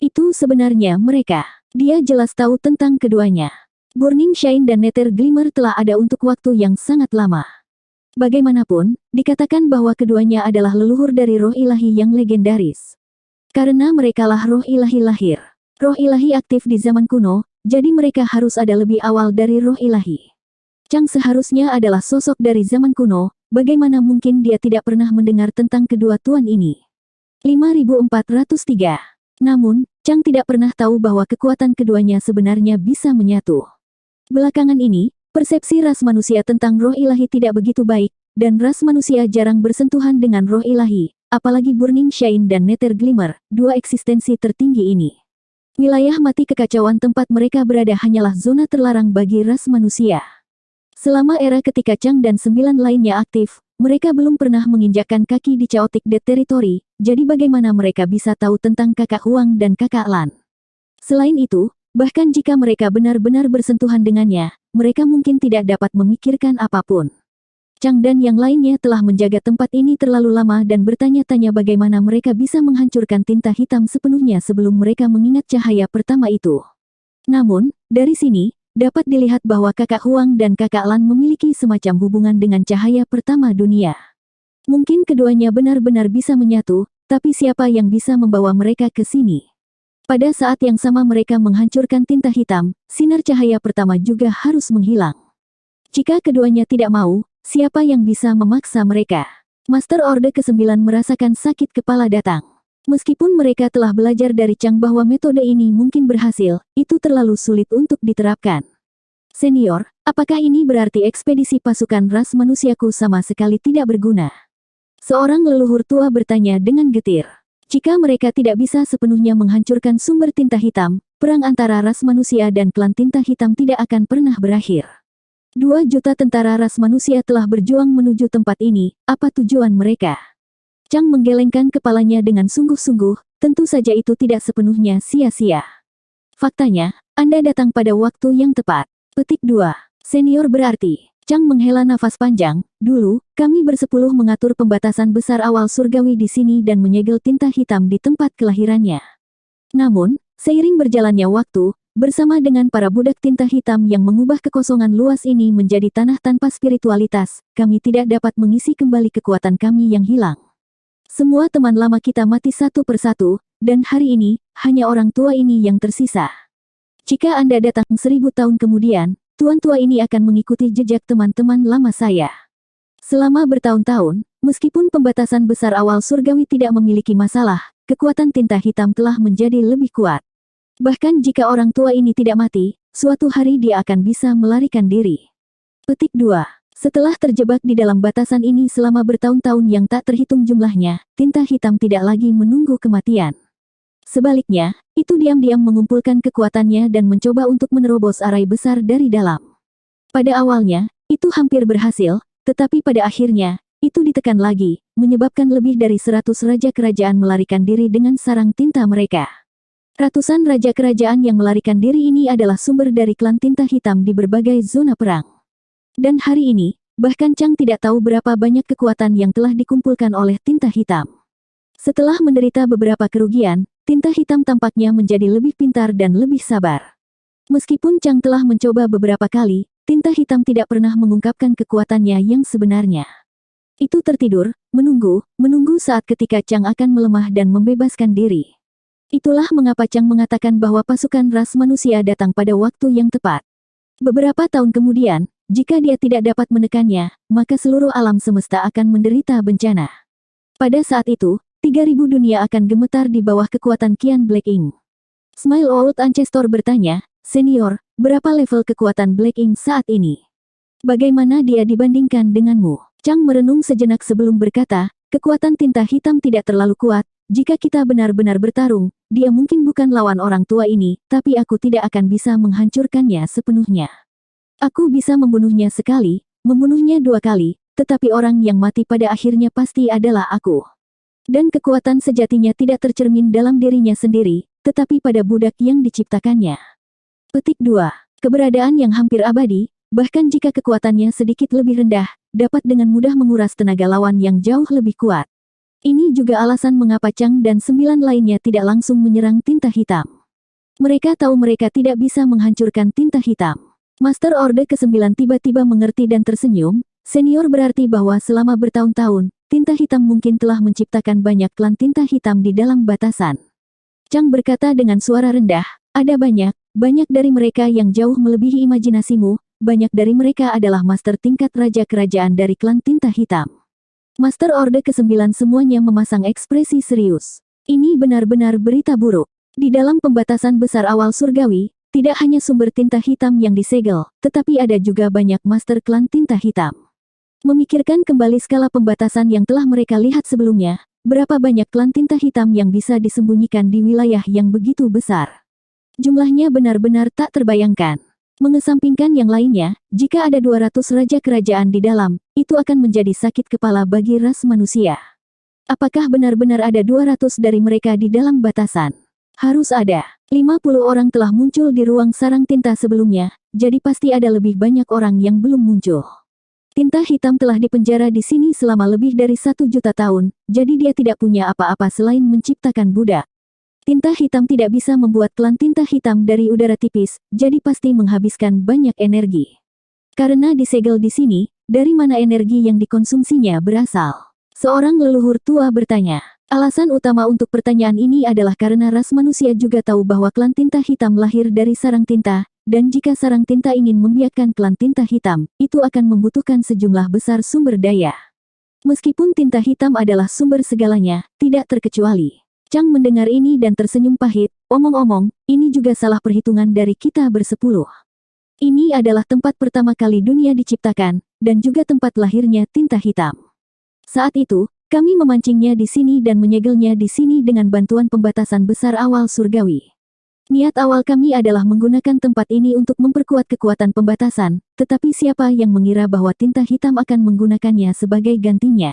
A: Itu sebenarnya mereka. Dia jelas tahu tentang keduanya. Burning Shine dan Nether Glimmer telah ada untuk waktu yang sangat lama. Bagaimanapun, dikatakan bahwa keduanya adalah leluhur dari roh ilahi yang legendaris. Karena merekalah roh ilahi lahir. Roh ilahi aktif di zaman kuno, jadi mereka harus ada lebih awal dari roh ilahi. Chang seharusnya adalah sosok dari zaman kuno, bagaimana mungkin dia tidak pernah mendengar tentang kedua tuan ini? 5403. Namun, Chang tidak pernah tahu bahwa kekuatan keduanya sebenarnya bisa menyatu. Belakangan ini, persepsi ras manusia tentang roh ilahi tidak begitu baik, dan ras manusia jarang bersentuhan dengan roh ilahi, apalagi Burning Shine dan Nether Glimmer, dua eksistensi tertinggi ini. Wilayah mati kekacauan tempat mereka berada hanyalah zona terlarang bagi ras manusia. Selama era ketika Chang dan 9 lainnya aktif, mereka belum pernah menginjakkan kaki di Chaotic Dead Territory, jadi bagaimana mereka bisa tahu tentang Kakak Huang dan Kakak Lan? Selain itu, bahkan jika mereka benar-benar bersentuhan dengannya, mereka mungkin tidak dapat memikirkan apapun. Chang dan yang lainnya telah menjaga tempat ini terlalu lama dan bertanya-tanya bagaimana mereka bisa menghancurkan tinta hitam sepenuhnya sebelum mereka mengingat cahaya pertama itu. Namun, dari sini, dapat dilihat bahwa Kakak Huang dan Kakak Lan memiliki semacam hubungan dengan cahaya pertama dunia. Mungkin keduanya benar-benar bisa menyatu, tapi siapa yang bisa membawa mereka ke sini? Pada saat yang sama mereka menghancurkan tinta hitam, sinar cahaya pertama juga harus menghilang. Jika keduanya tidak mau, siapa yang bisa memaksa mereka? Master Orde ke-9 merasakan sakit kepala datang. Meskipun mereka telah belajar dari Chang bahwa metode ini mungkin berhasil, itu terlalu sulit untuk diterapkan. Senior, apakah ini berarti ekspedisi pasukan ras manusiaku sama sekali tidak berguna? Seorang leluhur tua bertanya dengan getir. Jika mereka tidak bisa sepenuhnya menghancurkan sumber tinta hitam, perang antara ras manusia dan klan tinta hitam tidak akan pernah berakhir. 2 juta tentara ras manusia telah berjuang menuju tempat ini, apa tujuan mereka? Chang menggelengkan kepalanya dengan sungguh-sungguh, tentu saja itu tidak sepenuhnya sia-sia. Faktanya, Anda datang pada waktu yang tepat. Petik 2. Senior berarti. Chang menghela nafas panjang, dulu, kami bersepuluh mengatur pembatasan besar awal surgawi di sini dan menyegel tinta hitam di tempat kelahirannya. Namun, seiring berjalannya waktu, bersama dengan para budak tinta hitam yang mengubah kekosongan luas ini menjadi tanah tanpa spiritualitas, kami tidak dapat mengisi kembali kekuatan kami yang hilang. Semua teman lama kita mati satu persatu, dan hari ini, hanya orang tua ini yang tersisa. Jika Anda datang 1000 tahun kemudian, tuan tua ini akan mengikuti jejak teman-teman lama saya. Selama bertahun-tahun, meskipun pembatasan besar awal surgawi tidak memiliki masalah, kekuatan tinta hitam telah menjadi lebih kuat. Bahkan jika orang tua ini tidak mati, suatu hari dia akan bisa melarikan diri. Petik 2. Setelah terjebak di dalam batasan ini selama bertahun-tahun yang tak terhitung jumlahnya, tinta hitam tidak lagi menunggu kematian. Sebaliknya, itu diam-diam mengumpulkan kekuatannya dan mencoba untuk menerobos arai besar dari dalam. Pada awalnya, itu hampir berhasil, tetapi pada akhirnya, itu ditekan lagi, menyebabkan lebih dari 100 raja kerajaan melarikan diri dengan sarang tinta mereka. Ratusan raja kerajaan yang melarikan diri ini adalah sumber dari klan tinta hitam di berbagai zona perang. Dan hari ini, bahkan Chang tidak tahu berapa banyak kekuatan yang telah dikumpulkan oleh tinta hitam. Setelah menderita beberapa kerugian, tinta hitam tampaknya menjadi lebih pintar dan lebih sabar. Meskipun Chang telah mencoba beberapa kali, tinta hitam tidak pernah mengungkapkan kekuatannya yang sebenarnya. Itu tertidur, menunggu saat ketika Chang akan melemah dan membebaskan diri. Itulah mengapa Chang mengatakan bahwa pasukan ras manusia datang pada waktu yang tepat. Beberapa tahun kemudian, jika dia tidak dapat menekannya, maka seluruh alam semesta akan menderita bencana. Pada saat itu, 3000 dunia akan gemetar di bawah kekuatan Qian Black Ink. Smile Old Ancestor bertanya, Senior, berapa level kekuatan Black Ink saat ini? Bagaimana dia dibandingkan denganmu? Chang merenung sejenak sebelum berkata, kekuatan tinta hitam tidak terlalu kuat, jika kita benar-benar bertarung, dia mungkin bukan lawan orang tua ini, tapi aku tidak akan bisa menghancurkannya sepenuhnya. Aku bisa membunuhnya sekali, membunuhnya 2 kali, tetapi orang yang mati pada akhirnya pasti adalah aku. Dan kekuatan sejatinya tidak tercermin dalam dirinya sendiri, tetapi pada budak yang diciptakannya. Petik 2. Keberadaan yang hampir abadi, bahkan jika kekuatannya sedikit lebih rendah, dapat dengan mudah menguras tenaga lawan yang jauh lebih kuat. Ini juga alasan mengapa Chang dan 9 lainnya tidak langsung menyerang tinta hitam. Mereka tahu mereka tidak bisa menghancurkan tinta hitam. Master Orde ke-9 tiba-tiba mengerti dan tersenyum, senior berarti bahwa selama bertahun-tahun, tinta hitam mungkin telah menciptakan banyak klan tinta hitam di dalam batasan. Chang berkata dengan suara rendah, ada banyak dari mereka yang jauh melebihi imajinasimu, banyak dari mereka adalah master tingkat raja kerajaan dari klan tinta hitam. Master Orde ke-9 semuanya memasang ekspresi serius. Ini benar-benar berita buruk. Di dalam pembatasan besar awal surgawi, tidak hanya sumber tinta hitam yang disegel, tetapi ada juga banyak master klan tinta hitam. Memikirkan kembali skala pembatasan yang telah mereka lihat sebelumnya, berapa banyak klan tinta hitam yang bisa disembunyikan di wilayah yang begitu besar. Jumlahnya benar-benar tak terbayangkan. Mengesampingkan yang lainnya, jika ada 200 raja kerajaan di dalam, itu akan menjadi sakit kepala bagi ras manusia. Apakah benar-benar ada 200 dari mereka di dalam batasan? Harus ada. 50 orang telah muncul di ruang sarang tinta sebelumnya, jadi pasti ada lebih banyak orang yang belum muncul. Tinta hitam telah dipenjara di sini selama lebih dari 1 juta tahun, jadi dia tidak punya apa-apa selain menciptakan budak. Tinta hitam tidak bisa membuat klan tinta hitam dari udara tipis, jadi pasti menghabiskan banyak energi. Karena disegel di sini, dari mana energi yang dikonsumsinya berasal? Seorang leluhur tua bertanya. Alasan utama untuk pertanyaan ini adalah karena ras manusia juga tahu bahwa klan tinta hitam lahir dari sarang tinta, dan jika sarang tinta ingin membiarkan klan tinta hitam, itu akan membutuhkan sejumlah besar sumber daya. Meskipun tinta hitam adalah sumber segalanya, tidak terkecuali. Chang mendengar ini dan tersenyum pahit. Omong-omong, ini juga salah perhitungan dari kita bersepuluh. Ini adalah tempat pertama kali dunia diciptakan, dan juga tempat lahirnya tinta hitam. Saat itu, kami memancingnya di sini dan menyegelnya di sini dengan bantuan pembatasan besar awal surgawi. Niat awal kami adalah menggunakan tempat ini untuk memperkuat kekuatan pembatasan, tetapi siapa yang mengira bahwa tinta hitam akan menggunakannya sebagai gantinya?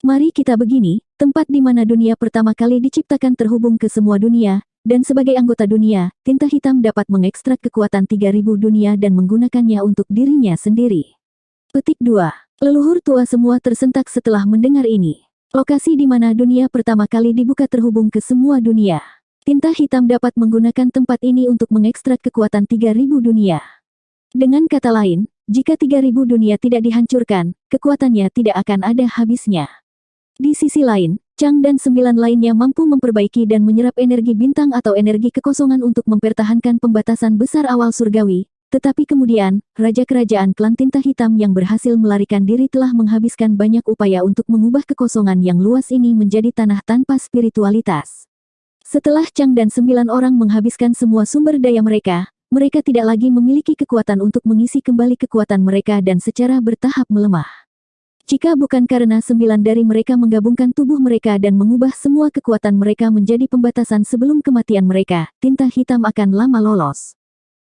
A: Mari kita begini, tempat di mana dunia pertama kali diciptakan terhubung ke semua dunia, dan sebagai anggota dunia, tinta hitam dapat mengekstrak kekuatan 3000 dunia dan menggunakannya untuk dirinya sendiri. Petik 2. Leluhur tua semua tersentak setelah mendengar ini. Lokasi di mana dunia pertama kali dibuka terhubung ke semua dunia. Tinta hitam dapat menggunakan tempat ini untuk mengekstrak kekuatan 3000 dunia. Dengan kata lain, jika 3000 dunia tidak dihancurkan, kekuatannya tidak akan ada habisnya. Di sisi lain, Chang dan 9 lainnya mampu memperbaiki dan menyerap energi bintang atau energi kekosongan untuk mempertahankan pembatasan besar awal surgawi, tetapi kemudian, Raja Kerajaan Klan Tinta Hitam yang berhasil melarikan diri telah menghabiskan banyak upaya untuk mengubah kekosongan yang luas ini menjadi tanah tanpa spiritualitas. Setelah Chang dan 9 orang menghabiskan semua sumber daya mereka, mereka tidak lagi memiliki kekuatan untuk mengisi kembali kekuatan mereka dan secara bertahap melemah. Jika bukan karena 9 dari mereka menggabungkan tubuh mereka dan mengubah semua kekuatan mereka menjadi pembatasan sebelum kematian mereka, tinta hitam akan lama lolos.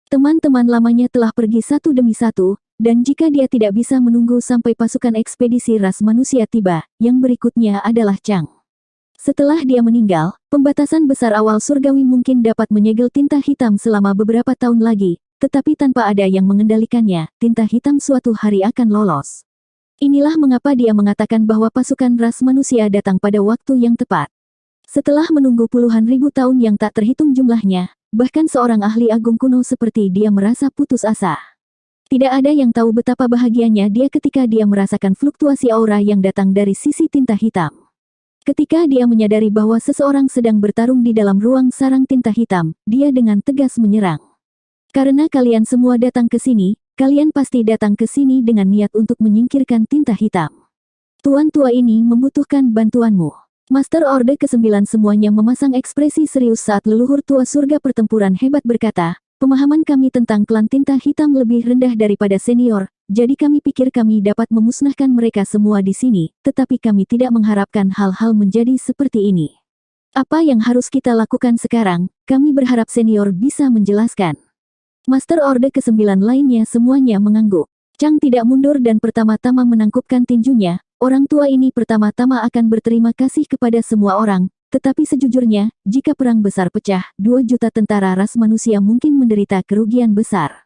A: Teman-teman lamanya telah pergi satu demi satu, dan jika dia tidak bisa menunggu sampai pasukan ekspedisi ras manusia tiba, yang berikutnya adalah Chang. Setelah dia meninggal, pembatasan besar awal surgawi mungkin dapat menyegel tinta hitam selama beberapa tahun lagi, tetapi tanpa ada yang mengendalikannya, tinta hitam suatu hari akan lolos. Inilah mengapa dia mengatakan bahwa pasukan ras manusia datang pada waktu yang tepat. Setelah menunggu puluhan ribu tahun yang tak terhitung jumlahnya, bahkan seorang ahli agung kuno seperti dia merasa putus asa. Tidak ada yang tahu betapa bahagianya dia ketika dia merasakan fluktuasi aura yang datang dari sisi tinta hitam. Ketika dia menyadari bahwa seseorang sedang bertarung di dalam ruang sarang tinta hitam, dia dengan tegas menyerang. Karena kalian semua datang ke sini, kalian pasti datang ke sini dengan niat untuk menyingkirkan tinta hitam. Tuan tua ini membutuhkan bantuanmu. Master Orde ke-9 semuanya memasang ekspresi serius saat leluhur tua surga pertempuran hebat berkata, pemahaman kami tentang klan tinta hitam lebih rendah daripada senior, jadi kami pikir kami dapat memusnahkan mereka semua di sini, tetapi kami tidak mengharapkan hal-hal menjadi seperti ini. Apa yang harus kita lakukan sekarang? Kami berharap senior bisa menjelaskan. Master Orde ke-9 lainnya semuanya mengangguk. Chang tidak mundur dan pertama-tama menangkupkan tinjunya. Orang tua ini pertama-tama akan berterima kasih kepada semua orang, tetapi sejujurnya, jika perang besar pecah, 2 juta tentara ras manusia mungkin menderita kerugian besar.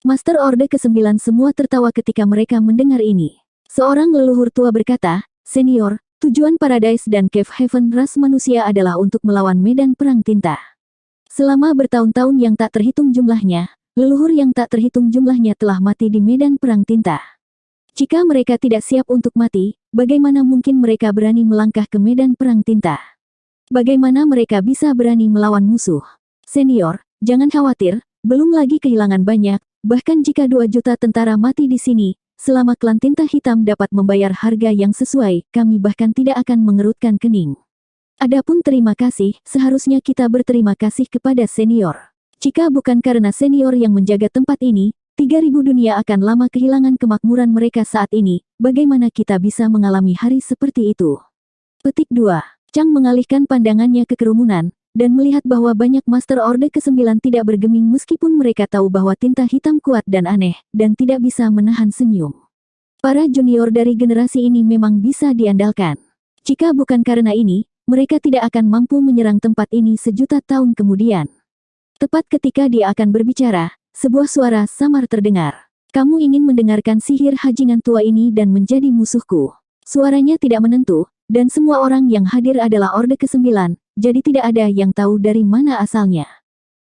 A: Master Orde ke-9 semua tertawa ketika mereka mendengar ini. Seorang leluhur tua berkata, senior, tujuan Paradise dan Cave Haven ras manusia adalah untuk melawan medan perang tinta. Selama bertahun-tahun yang tak terhitung jumlahnya, leluhur yang tak terhitung jumlahnya telah mati di medan perang tinta. Jika mereka tidak siap untuk mati, bagaimana mungkin mereka berani melangkah ke medan perang tinta? Bagaimana mereka bisa berani melawan musuh? Senior, jangan khawatir, belum lagi kehilangan banyak, bahkan jika 2 juta tentara mati di sini, selama klan tinta hitam dapat membayar harga yang sesuai, kami bahkan tidak akan mengerutkan kening. Adapun terima kasih, seharusnya kita berterima kasih kepada senior. Jika bukan karena senior yang menjaga tempat ini, 3000 dunia akan lama kehilangan kemakmuran mereka saat ini, bagaimana kita bisa mengalami hari seperti itu? Petik 2. Chang mengalihkan pandangannya ke kerumunan, dan melihat bahwa banyak Master Orde ke-9 tidak bergeming meskipun mereka tahu bahwa tinta hitam kuat dan aneh, dan tidak bisa menahan senyum. Para junior dari generasi ini memang bisa diandalkan. Jika bukan karena ini, mereka tidak akan mampu menyerang tempat ini sejuta tahun kemudian. Tepat ketika dia akan berbicara, sebuah suara samar terdengar. Kamu ingin mendengarkan sihir hajingan tua ini dan menjadi musuhku. Suaranya tidak menentu, dan semua orang yang hadir adalah Orde ke-9, jadi tidak ada yang tahu dari mana asalnya.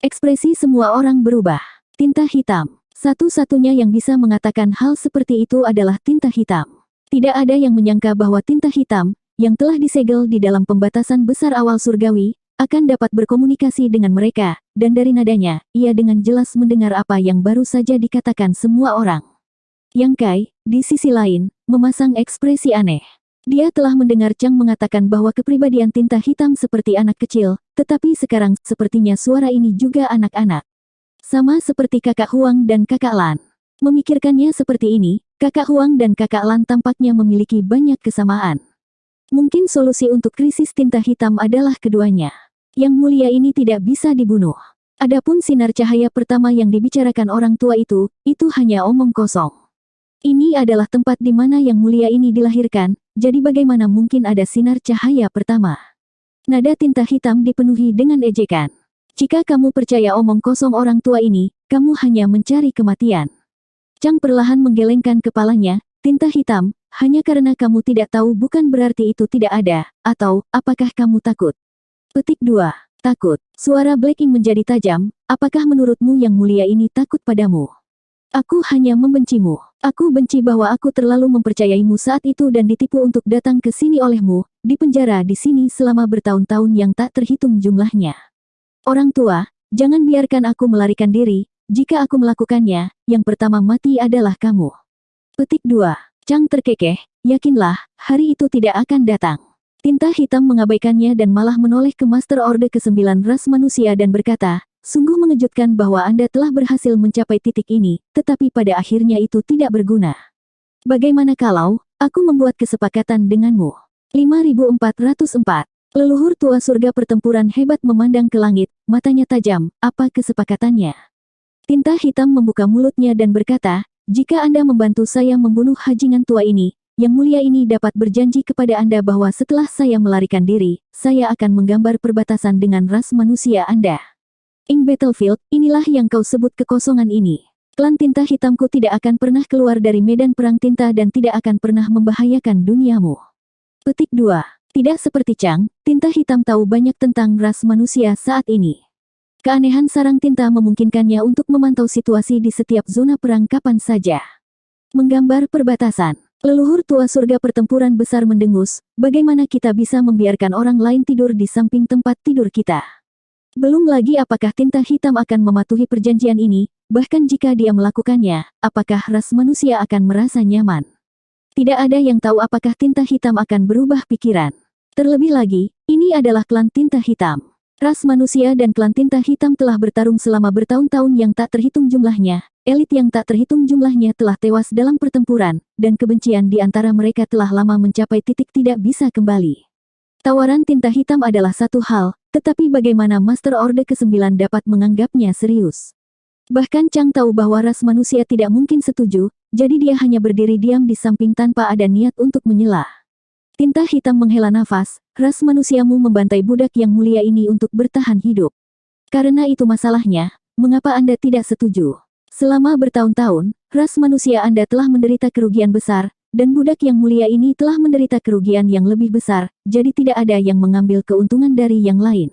A: Ekspresi semua orang berubah. Tinta hitam. Satu-satunya yang bisa mengatakan hal seperti itu adalah tinta hitam. Tidak ada yang menyangka bahwa tinta hitam, yang telah disegel di dalam pembatasan besar awal surgawi, akan dapat berkomunikasi dengan mereka, dan dari nadanya, ia dengan jelas mendengar apa yang baru saja dikatakan semua orang. Yang Kai, di sisi lain, memasang ekspresi aneh. Dia telah mendengar Chang mengatakan bahwa kepribadian tinta hitam seperti anak kecil, tetapi sekarang sepertinya suara ini juga anak-anak. Sama seperti kakak Huang dan kakak Lan. Memikirkannya seperti ini, kakak Huang dan kakak Lan tampaknya memiliki banyak kesamaan. Mungkin solusi untuk krisis tinta hitam adalah keduanya. Yang mulia ini tidak bisa dibunuh. Adapun sinar cahaya pertama yang dibicarakan orang tua itu hanya omong kosong. Ini adalah tempat di mana yang mulia ini dilahirkan, jadi bagaimana mungkin ada sinar cahaya pertama? Nada tinta hitam dipenuhi dengan ejekan. Jika kamu percaya omong kosong orang tua ini, kamu hanya mencari kematian. Chang perlahan menggelengkan kepalanya, tinta hitam, hanya karena kamu tidak tahu bukan berarti itu tidak ada, atau, apakah kamu takut? Petik 2. Takut. Suara Blacking menjadi tajam, apakah menurutmu yang mulia ini takut padamu? Aku hanya membencimu. Aku benci bahwa aku terlalu mempercayaimu saat itu dan ditipu untuk datang ke sini olehmu, dipenjara di sini selama bertahun-tahun yang tak terhitung jumlahnya. Orang tua, jangan biarkan aku melarikan diri, jika aku melakukannya, yang pertama mati adalah kamu. Petik 2. Chang terkekeh, yakinlah, hari itu tidak akan datang. Tinta hitam mengabaikannya dan malah menoleh ke Master Orde ke-9 ras manusia dan berkata, sungguh mengejutkan bahwa Anda telah berhasil mencapai titik ini, tetapi pada akhirnya itu tidak berguna. Bagaimana kalau aku membuat kesepakatan denganmu? 5404. Leluhur tua surga pertempuran hebat memandang ke langit, matanya tajam, apa kesepakatannya? Tinta hitam membuka mulutnya dan berkata, jika Anda membantu saya membunuh hajingan tua ini, yang mulia ini dapat berjanji kepada Anda bahwa setelah saya melarikan diri, saya akan menggambar perbatasan dengan ras manusia Anda. Ing Battlefield, inilah yang kau sebut kekosongan ini. Klan tinta hitamku tidak akan pernah keluar dari medan perang tinta dan tidak akan pernah membahayakan duniamu. Petik 2. Tidak seperti Chang, tinta hitam tahu banyak tentang ras manusia saat ini. Keanehan sarang tinta memungkinkannya untuk memantau situasi di setiap zona perang kapan saja. Menggambar perbatasan. Leluhur tua surga pertempuran besar mendengus, bagaimana kita bisa membiarkan orang lain tidur di samping tempat tidur kita? Belum lagi apakah tinta hitam akan mematuhi perjanjian ini, bahkan jika dia melakukannya, apakah ras manusia akan merasa nyaman? Tidak ada yang tahu apakah tinta hitam akan berubah pikiran. Terlebih lagi, ini adalah klan tinta hitam. Ras manusia dan klan tinta hitam telah bertarung selama bertahun-tahun yang tak terhitung jumlahnya, elit yang tak terhitung jumlahnya telah tewas dalam pertempuran, dan kebencian di antara mereka telah lama mencapai titik tidak bisa kembali. Tawaran tinta hitam adalah satu hal, tetapi bagaimana Master Orde ke-9 dapat menganggapnya serius? Bahkan Chang tahu bahwa ras manusia tidak mungkin setuju, jadi dia hanya berdiri diam di samping tanpa ada niat untuk menyela. Tinta hitam menghela nafas, ras manusiamu membantai budak yang mulia ini untuk bertahan hidup. Karena itu masalahnya, mengapa Anda tidak setuju? Selama bertahun-tahun, ras manusia Anda telah menderita kerugian besar, dan budak yang mulia ini telah menderita kerugian yang lebih besar, jadi tidak ada yang mengambil keuntungan dari yang lain.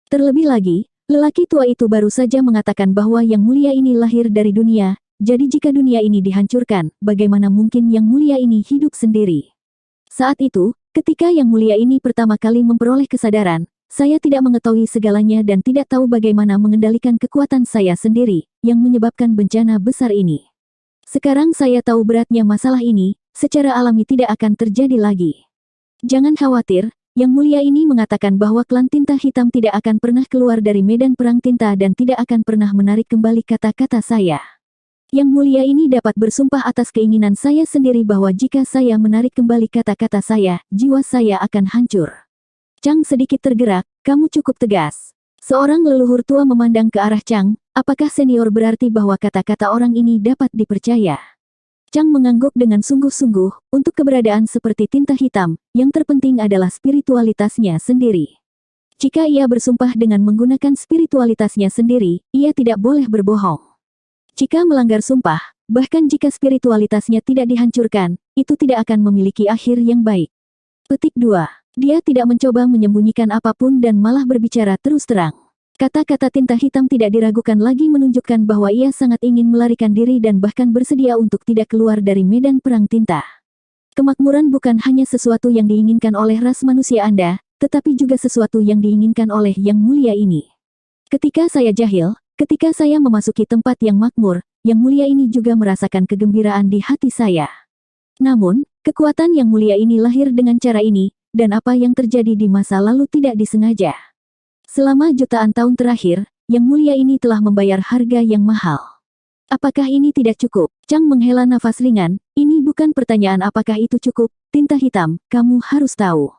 A: Terlebih lagi, lelaki tua itu baru saja mengatakan bahwa yang mulia ini lahir dari dunia, jadi jika dunia ini dihancurkan, bagaimana mungkin yang mulia ini hidup sendiri? Saat itu, ketika yang mulia ini pertama kali memperoleh kesadaran, saya tidak mengetahui segalanya dan tidak tahu bagaimana mengendalikan kekuatan saya sendiri, yang menyebabkan bencana besar ini. Sekarang saya tahu beratnya masalah ini, secara alami tidak akan terjadi lagi. Jangan khawatir, yang mulia ini mengatakan bahwa klan tinta hitam tidak akan pernah keluar dari medan perang tinta dan tidak akan pernah menarik kembali kata-kata saya. Yang mulia ini dapat bersumpah atas keinginan saya sendiri bahwa jika saya menarik kembali kata-kata saya, jiwa saya akan hancur. Chang sedikit tergerak, kamu cukup tegas. Seorang leluhur tua memandang ke arah Chang, apakah senior berarti bahwa kata-kata orang ini dapat dipercaya? Chang mengangguk dengan sungguh-sungguh, untuk keberadaan seperti tinta hitam, yang terpenting adalah spiritualitasnya sendiri. Jika ia bersumpah dengan menggunakan spiritualitasnya sendiri, ia tidak boleh berbohong. Jika melanggar sumpah, bahkan jika spiritualitasnya tidak dihancurkan, itu tidak akan memiliki akhir yang baik. Petik 2. Dia tidak mencoba menyembunyikan apapun dan malah berbicara terus terang. Kata-kata tinta hitam tidak diragukan lagi menunjukkan bahwa ia sangat ingin melarikan diri dan bahkan bersedia untuk tidak keluar dari medan perang tinta. Kemakmuran bukan hanya sesuatu yang diinginkan oleh ras manusia Anda, tetapi juga sesuatu yang diinginkan oleh Yang Mulia ini. Ketika saya jahil, ketika saya memasuki tempat yang makmur, Yang Mulia ini juga merasakan kegembiraan di hati saya. Namun, kekuatan Yang Mulia ini lahir dengan cara ini, dan apa yang terjadi di masa lalu tidak disengaja. Selama jutaan tahun terakhir, Yang Mulia ini telah membayar harga yang mahal. Apakah ini tidak cukup? Chang menghela nafas ringan, ini bukan pertanyaan apakah itu cukup, tinta hitam, kamu harus tahu.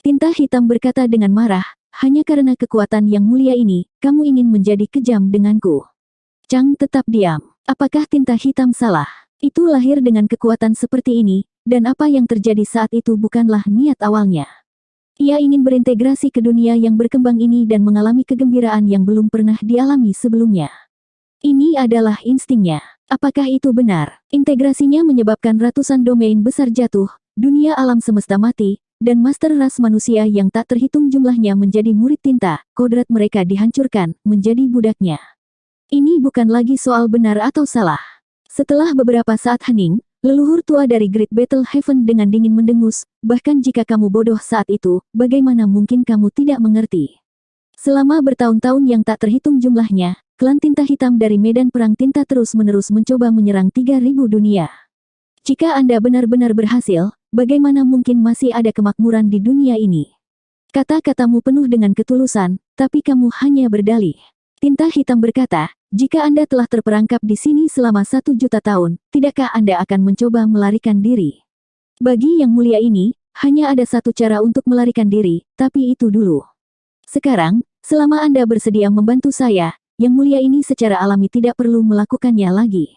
A: Tinta hitam berkata dengan marah, hanya karena kekuatan Yang Mulia ini, kamu ingin menjadi kejam denganku. Chang tetap diam. Apakah tinta hitam salah? Itu lahir dengan kekuatan seperti ini, dan apa yang terjadi saat itu bukanlah niat awalnya. Ia ingin berintegrasi ke dunia yang berkembang ini dan mengalami kegembiraan yang belum pernah dialami sebelumnya. Ini adalah instingnya. Apakah itu benar? Integrasinya menyebabkan ratusan domain besar jatuh, dunia alam semesta mati, dan master ras manusia yang tak terhitung jumlahnya menjadi murid tinta, kodrat mereka dihancurkan, menjadi budaknya. Ini bukan lagi soal benar atau salah. Setelah beberapa saat hening, leluhur tua dari Great Battle Heaven dengan dingin mendengus, bahkan jika kamu bodoh saat itu, bagaimana mungkin kamu tidak mengerti? Selama bertahun-tahun yang tak terhitung jumlahnya, klan tinta hitam dari medan perang tinta terus-menerus mencoba menyerang 3.000 dunia. Jika Anda benar-benar berhasil, bagaimana mungkin masih ada kemakmuran di dunia ini? Kata-katamu penuh dengan ketulusan, tapi kamu hanya berdalih. Tinta hitam berkata, jika Anda telah terperangkap di sini selama 1 juta tahun, tidakkah Anda akan mencoba melarikan diri? Bagi Yang Mulia ini, hanya ada satu cara untuk melarikan diri, tapi itu dulu. Sekarang, selama Anda bersedia membantu saya, Yang Mulia ini secara alami tidak perlu melakukannya lagi.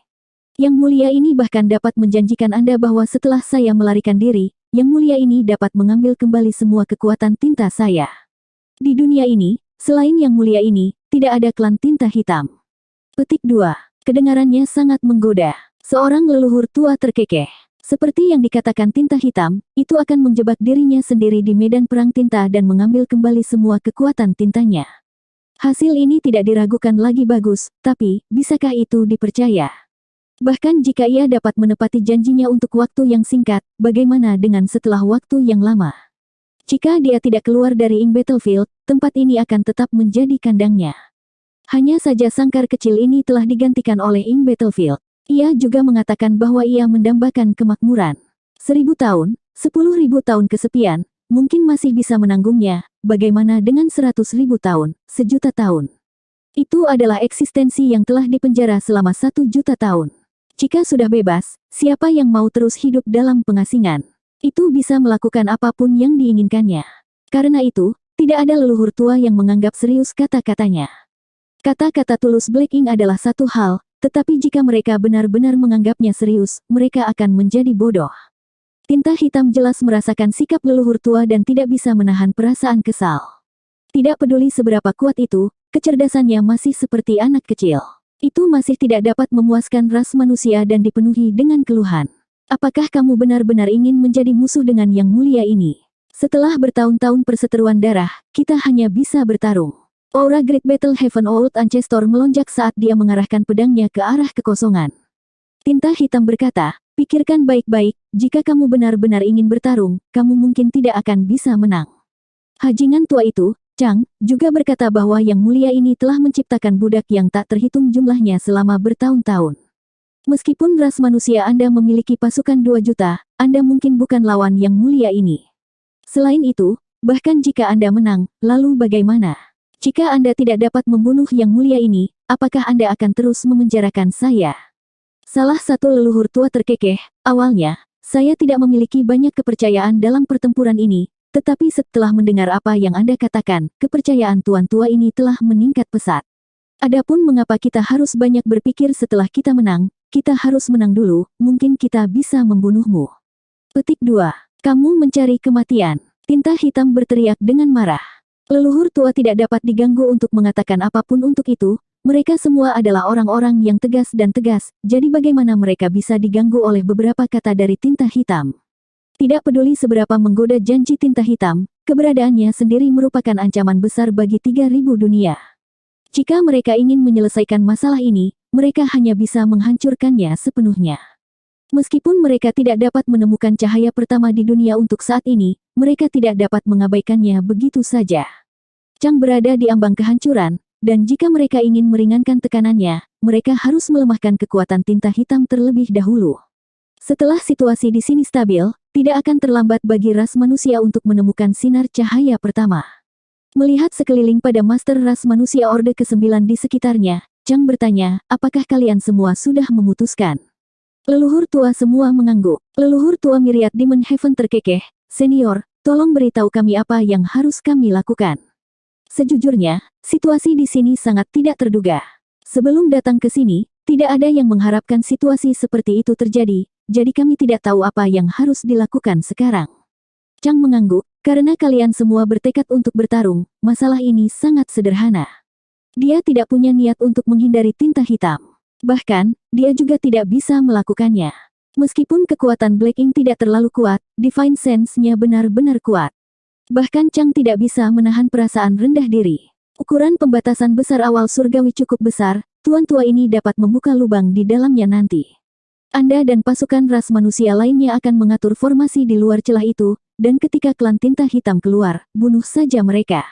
A: Yang Mulia ini bahkan dapat menjanjikan Anda bahwa setelah saya melarikan diri, Yang Mulia ini dapat mengambil kembali semua kekuatan tinta saya. Di dunia ini, selain Yang Mulia ini, tidak ada klan tinta hitam. Petik 2. Kedengarannya sangat menggoda. Seorang leluhur tua terkekeh. Seperti yang dikatakan tinta hitam, itu akan menjebak dirinya sendiri di medan perang tinta dan mengambil kembali semua kekuatan tintanya. Hasil ini tidak diragukan lagi bagus, tapi, bisakah itu dipercaya? Bahkan jika ia dapat menepati janjinya untuk waktu yang singkat, bagaimana dengan setelah waktu yang lama? Jika dia tidak keluar dari Ing Battlefield, tempat ini akan tetap menjadi kandangnya. Hanya saja sangkar kecil ini telah digantikan oleh Ing Battlefield. Ia juga mengatakan bahwa ia mendambakan kemakmuran. 1000 tahun, 10.000 tahun kesepian, mungkin masih bisa menanggungnya, bagaimana dengan 100.000 tahun, 1 juta tahun. Itu adalah eksistensi yang telah dipenjara selama 1 juta tahun. Jika sudah bebas, siapa yang mau terus hidup dalam pengasingan? Itu bisa melakukan apapun yang diinginkannya. Karena itu, tidak ada leluhur tua yang menganggap serius kata-katanya. Kata-kata tulus Black Ink adalah satu hal, tetapi jika mereka benar-benar menganggapnya serius, mereka akan menjadi bodoh. Tinta hitam jelas merasakan sikap leluhur tua dan tidak bisa menahan perasaan kesal. Tidak peduli seberapa kuat itu, kecerdasannya masih seperti anak kecil. Itu masih tidak dapat memuaskan ras manusia dan dipenuhi dengan keluhan. Apakah kamu benar-benar ingin menjadi musuh dengan Yang Mulia ini? Setelah bertahun-tahun perseteruan darah, kita hanya bisa bertarung. Aura Great Battle Heaven Old Ancestor melonjak saat dia mengarahkan pedangnya ke arah kekosongan. Tinta hitam berkata, pikirkan baik-baik, jika kamu benar-benar ingin bertarung, kamu mungkin tidak akan bisa menang. Hajingan tua itu, Chang, juga berkata bahwa Yang Mulia ini telah menciptakan budak yang tak terhitung jumlahnya selama bertahun-tahun. Meskipun ras manusia Anda memiliki pasukan 2 juta, Anda mungkin bukan lawan Yang Mulia ini. Selain itu, bahkan jika Anda menang, lalu bagaimana? Jika Anda tidak dapat membunuh Yang Mulia ini, apakah Anda akan terus memenjarakan saya? Salah satu leluhur tua terkekeh, awalnya, saya tidak memiliki banyak kepercayaan dalam pertempuran ini, tetapi setelah mendengar apa yang Anda katakan, kepercayaan tuan tua ini telah meningkat pesat. Adapun mengapa kita harus banyak berpikir setelah kita menang, kita harus menang dulu, mungkin kita bisa membunuhmu. Petik 2. Kamu mencari kematian. Tinta hitam berteriak dengan marah. Leluhur tua tidak dapat diganggu untuk mengatakan apapun untuk itu, mereka semua adalah orang-orang yang tegas dan tegas, jadi bagaimana mereka bisa diganggu oleh beberapa kata dari tinta hitam? Tidak peduli seberapa menggoda janji tinta hitam, keberadaannya sendiri merupakan ancaman besar bagi 3.000 dunia. Jika mereka ingin menyelesaikan masalah ini, mereka hanya bisa menghancurkannya sepenuhnya. Meskipun mereka tidak dapat menemukan cahaya pertama di dunia untuk saat ini, mereka tidak dapat mengabaikannya begitu saja. Chang berada di ambang kehancuran, dan jika mereka ingin meringankan tekanannya, mereka harus melemahkan kekuatan tinta hitam terlebih dahulu. Setelah situasi di sini stabil, tidak akan terlambat bagi ras manusia untuk menemukan sinar cahaya pertama. Melihat sekeliling pada master ras manusia Orde ke-9 di sekitarnya, Chang bertanya, apakah kalian semua sudah memutuskan? Leluhur tua semua mengangguk. Leluhur tua Myriad Demon Heaven terkekeh, senior, tolong beritahu kami apa yang harus kami lakukan. Sejujurnya, situasi di sini sangat tidak terduga. Sebelum datang ke sini, tidak ada yang mengharapkan situasi seperti itu terjadi, jadi kami tidak tahu apa yang harus dilakukan sekarang. Chang mengangguk, karena kalian semua bertekad untuk bertarung, masalah ini sangat sederhana. Dia tidak punya niat untuk menghindari tinta hitam. Bahkan, dia juga tidak bisa melakukannya. Meskipun kekuatan Black Ink tidak terlalu kuat, Divine Sense-nya benar-benar kuat. Bahkan Chang tidak bisa menahan perasaan rendah diri. Ukuran pembatasan besar awal surgawi cukup besar, tuan tua ini dapat membuka lubang di dalamnya nanti. Anda dan pasukan ras manusia lainnya akan mengatur formasi di luar celah itu, dan ketika klan tinta hitam keluar, bunuh saja mereka.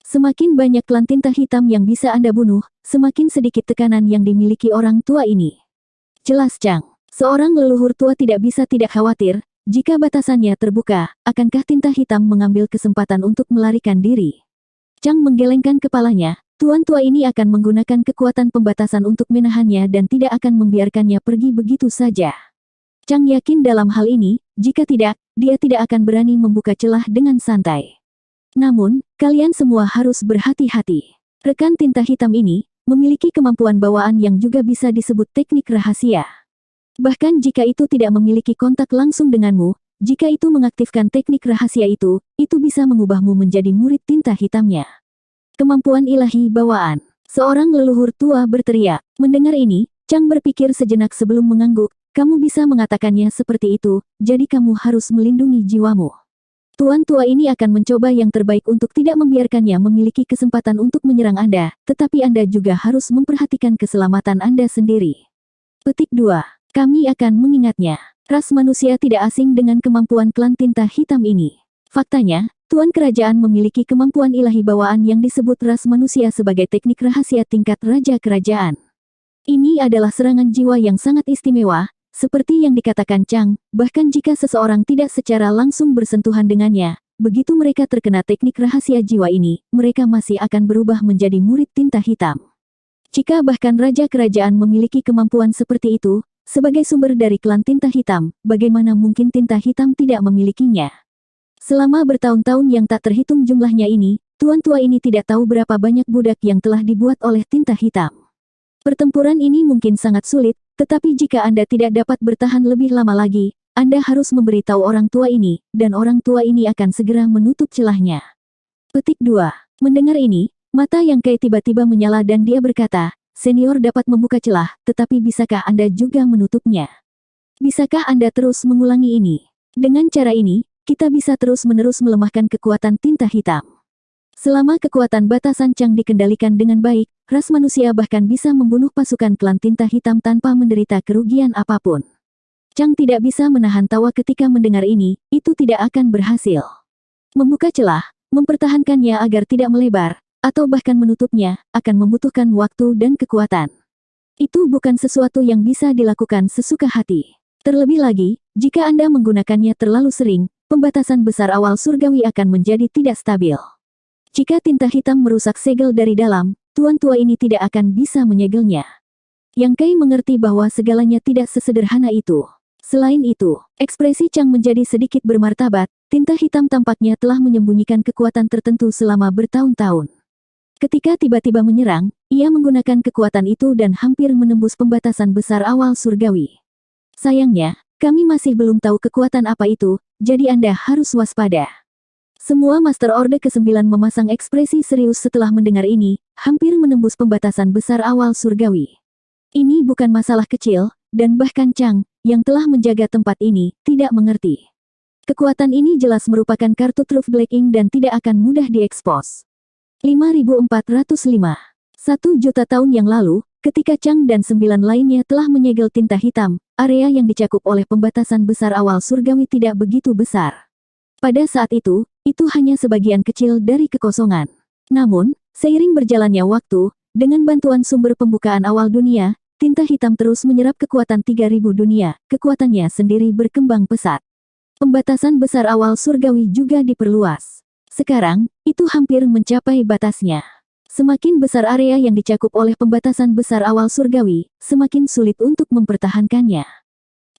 A: Semakin banyak klan tinta hitam yang bisa Anda bunuh, semakin sedikit tekanan yang dimiliki orang tua ini. Jelas Chang, seorang leluhur tua tidak bisa tidak khawatir, jika batasannya terbuka, akankah tinta hitam mengambil kesempatan untuk melarikan diri? Chang menggelengkan kepalanya, tuan tua ini akan menggunakan kekuatan pembatasan untuk menahannya dan tidak akan membiarkannya pergi begitu saja. Chang yakin dalam hal ini, jika tidak, dia tidak akan berani membuka celah dengan santai. Namun, kalian semua harus berhati-hati. Rekan tinta hitam ini, memiliki kemampuan bawaan yang juga bisa disebut teknik rahasia. Bahkan jika itu tidak memiliki kontak langsung denganmu, jika itu mengaktifkan teknik rahasia itu bisa mengubahmu menjadi murid tinta hitamnya. Kemampuan ilahi bawaan. Seorang leluhur tua berteriak. Mendengar ini, Chang berpikir sejenak sebelum mengangguk, kamu bisa mengatakannya seperti itu, jadi kamu harus melindungi jiwamu. Tuan tua ini akan mencoba yang terbaik untuk tidak membiarkannya memiliki kesempatan untuk menyerang Anda, tetapi Anda juga harus memperhatikan keselamatan Anda sendiri. Petik 2. Kami akan mengingatnya. Ras manusia tidak asing dengan kemampuan klan tinta hitam ini. Faktanya, Tuan Kerajaan memiliki kemampuan ilahi bawaan yang disebut ras manusia sebagai teknik rahasia tingkat Raja Kerajaan. Ini adalah serangan jiwa yang sangat istimewa, seperti yang dikatakan Chang, bahkan jika seseorang tidak secara langsung bersentuhan dengannya, begitu mereka terkena teknik rahasia jiwa ini, mereka masih akan berubah menjadi murid tinta hitam. Jika bahkan Raja Kerajaan memiliki kemampuan seperti itu, sebagai sumber dari klan tinta hitam, bagaimana mungkin tinta hitam tidak memilikinya? Selama bertahun-tahun yang tak terhitung jumlahnya ini, tuan tua ini tidak tahu berapa banyak budak yang telah dibuat oleh tinta hitam. Pertempuran ini mungkin sangat sulit, tetapi jika Anda tidak dapat bertahan lebih lama lagi, Anda harus memberitahu orang tua ini, dan orang tua ini akan segera menutup celahnya. Petik 2. Mendengar ini, mata Yang Kai tiba-tiba menyala dan dia berkata, senior dapat membuka celah, tetapi bisakah Anda juga menutupnya? Bisakah Anda terus mengulangi ini? Dengan cara ini, kita bisa terus-menerus melemahkan kekuatan tinta hitam. Selama kekuatan batasan Chang dikendalikan dengan baik, ras manusia bahkan bisa membunuh pasukan klan tinta hitam tanpa menderita kerugian apapun. Chang tidak bisa menahan tawa ketika mendengar ini, itu tidak akan berhasil. Membuka celah, mempertahankannya agar tidak melebar, atau bahkan menutupnya, akan membutuhkan waktu dan kekuatan. Itu bukan sesuatu yang bisa dilakukan sesuka hati. Terlebih lagi, jika Anda menggunakannya terlalu sering, pembatasan besar awal surgawi akan menjadi tidak stabil. Jika tinta hitam merusak segel dari dalam, tuan tua ini tidak akan bisa menyegelnya. Yang Kai mengerti bahwa segalanya tidak sesederhana itu. Selain itu, ekspresi Chang menjadi sedikit bermartabat. Tinta hitam tampaknya telah menyembunyikan kekuatan tertentu selama bertahun-tahun. Ketika tiba-tiba menyerang, ia menggunakan kekuatan itu dan hampir menembus pembatasan besar awal surgawi. Sayangnya, kami masih belum tahu kekuatan apa itu, jadi Anda harus waspada. Semua Master Orde ke-9 memasang ekspresi serius setelah mendengar ini, hampir menembus pembatasan besar awal surgawi. Ini bukan masalah kecil, dan bahkan Chang, yang telah menjaga tempat ini, tidak mengerti. Kekuatan ini jelas merupakan kartu truf Black Ink dan tidak akan mudah diekspos. 5405. 1 juta tahun yang lalu, ketika Chang dan 9 lainnya telah menyegel tinta hitam, area yang dicakup oleh pembatasan besar awal surgawi tidak begitu besar. Pada saat itu hanya sebagian kecil dari kekosongan. Namun, seiring berjalannya waktu, dengan bantuan sumber pembukaan awal dunia, tinta hitam terus menyerap kekuatan 3000 dunia, kekuatannya sendiri berkembang pesat. Pembatasan besar awal surgawi juga diperluas. Sekarang, itu hampir mencapai batasnya. Semakin besar area yang dicakup oleh pembatasan besar awal surgawi, semakin sulit untuk mempertahankannya.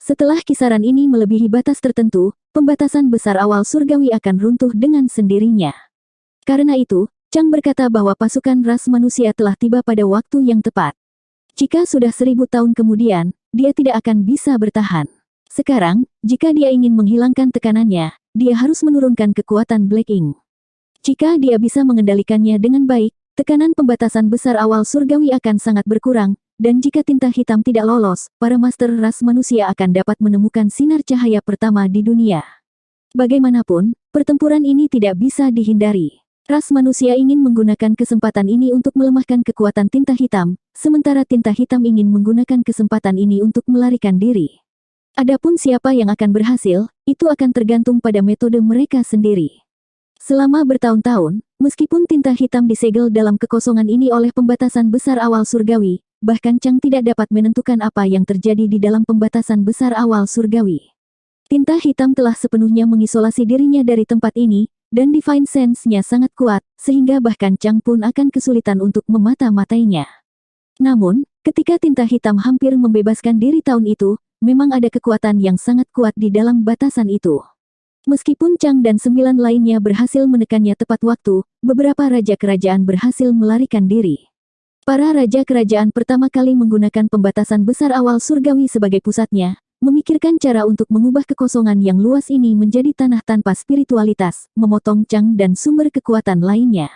A: Setelah kisaran ini melebihi batas tertentu, pembatasan besar awal surgawi akan runtuh dengan sendirinya. Karena itu, Chang berkata bahwa pasukan ras manusia telah tiba pada waktu yang tepat. Jika sudah 1000 tahun kemudian, dia tidak akan bisa bertahan. Sekarang, jika dia ingin menghilangkan tekanannya, dia harus menurunkan kekuatan Black Ink. Jika dia bisa mengendalikannya dengan baik, tekanan pembatasan besar awal surgawi akan sangat berkurang, dan jika tinta hitam tidak lolos, para master ras manusia akan dapat menemukan sinar cahaya pertama di dunia. Bagaimanapun, pertempuran ini tidak bisa dihindari. Ras manusia ingin menggunakan kesempatan ini untuk melemahkan kekuatan tinta hitam, sementara tinta hitam ingin menggunakan kesempatan ini untuk melarikan diri. Adapun siapa yang akan berhasil, itu akan tergantung pada metode mereka sendiri. Selama bertahun-tahun, meskipun tinta hitam disegel dalam kekosongan ini oleh pembatasan besar awal surgawi, bahkan Chang tidak dapat menentukan apa yang terjadi di dalam pembatasan besar awal surgawi. Tinta hitam telah sepenuhnya mengisolasi dirinya dari tempat ini, dan Divine Sense-nya sangat kuat, sehingga bahkan Chang pun akan kesulitan untuk memata-matainya. Namun, ketika tinta hitam hampir membebaskan diri tahun itu, memang ada kekuatan yang sangat kuat di dalam batasan itu. Meskipun Chang dan 9 lainnya berhasil menekannya tepat waktu, beberapa raja kerajaan berhasil melarikan diri. Para raja kerajaan pertama kali menggunakan pembatasan besar awal surgawi sebagai pusatnya, memikirkan cara untuk mengubah kekosongan yang luas ini menjadi tanah tanpa spiritualitas, memotong Chang dan sumber kekuatan lainnya.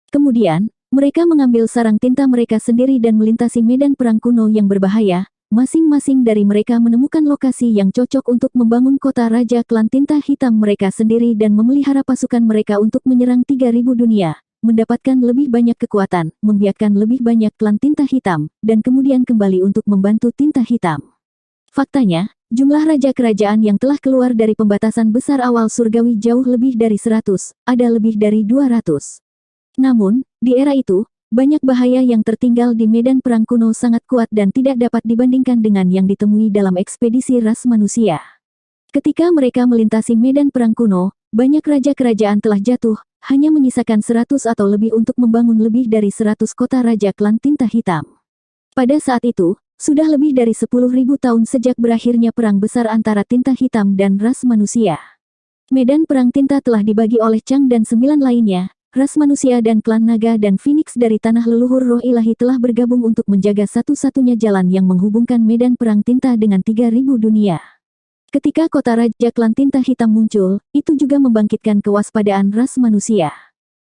A: Kemudian, mereka mengambil sarang tinta mereka sendiri dan melintasi medan perang kuno yang berbahaya. Masing-masing dari mereka menemukan lokasi yang cocok untuk membangun kota raja klan tinta hitam mereka sendiri dan memelihara pasukan mereka untuk menyerang 3000 dunia, mendapatkan lebih banyak kekuatan, membiarkan lebih banyak klan tinta hitam, dan kemudian kembali untuk membantu tinta hitam. Faktanya, jumlah raja kerajaan yang telah keluar dari pembatasan besar awal surgawi jauh lebih dari 100, ada lebih dari 200. Namun, di era itu, banyak bahaya yang tertinggal di medan perang kuno sangat kuat dan tidak dapat dibandingkan dengan yang ditemui dalam ekspedisi ras manusia. Ketika mereka melintasi medan perang kuno, banyak raja kerajaan telah jatuh, hanya menyisakan 100 atau lebih untuk membangun lebih dari 100 kota raja klan tinta hitam. Pada saat itu, sudah lebih dari 10.000 tahun sejak berakhirnya perang besar antara tinta hitam dan ras manusia. Medan perang tinta telah dibagi oleh Chang dan 9 lainnya. Ras manusia dan klan naga dan Phoenix dari tanah leluhur roh ilahi telah bergabung untuk menjaga satu-satunya jalan yang menghubungkan medan perang tinta dengan 3000 dunia. Ketika kota raja klan tinta hitam muncul, itu juga membangkitkan kewaspadaan ras manusia.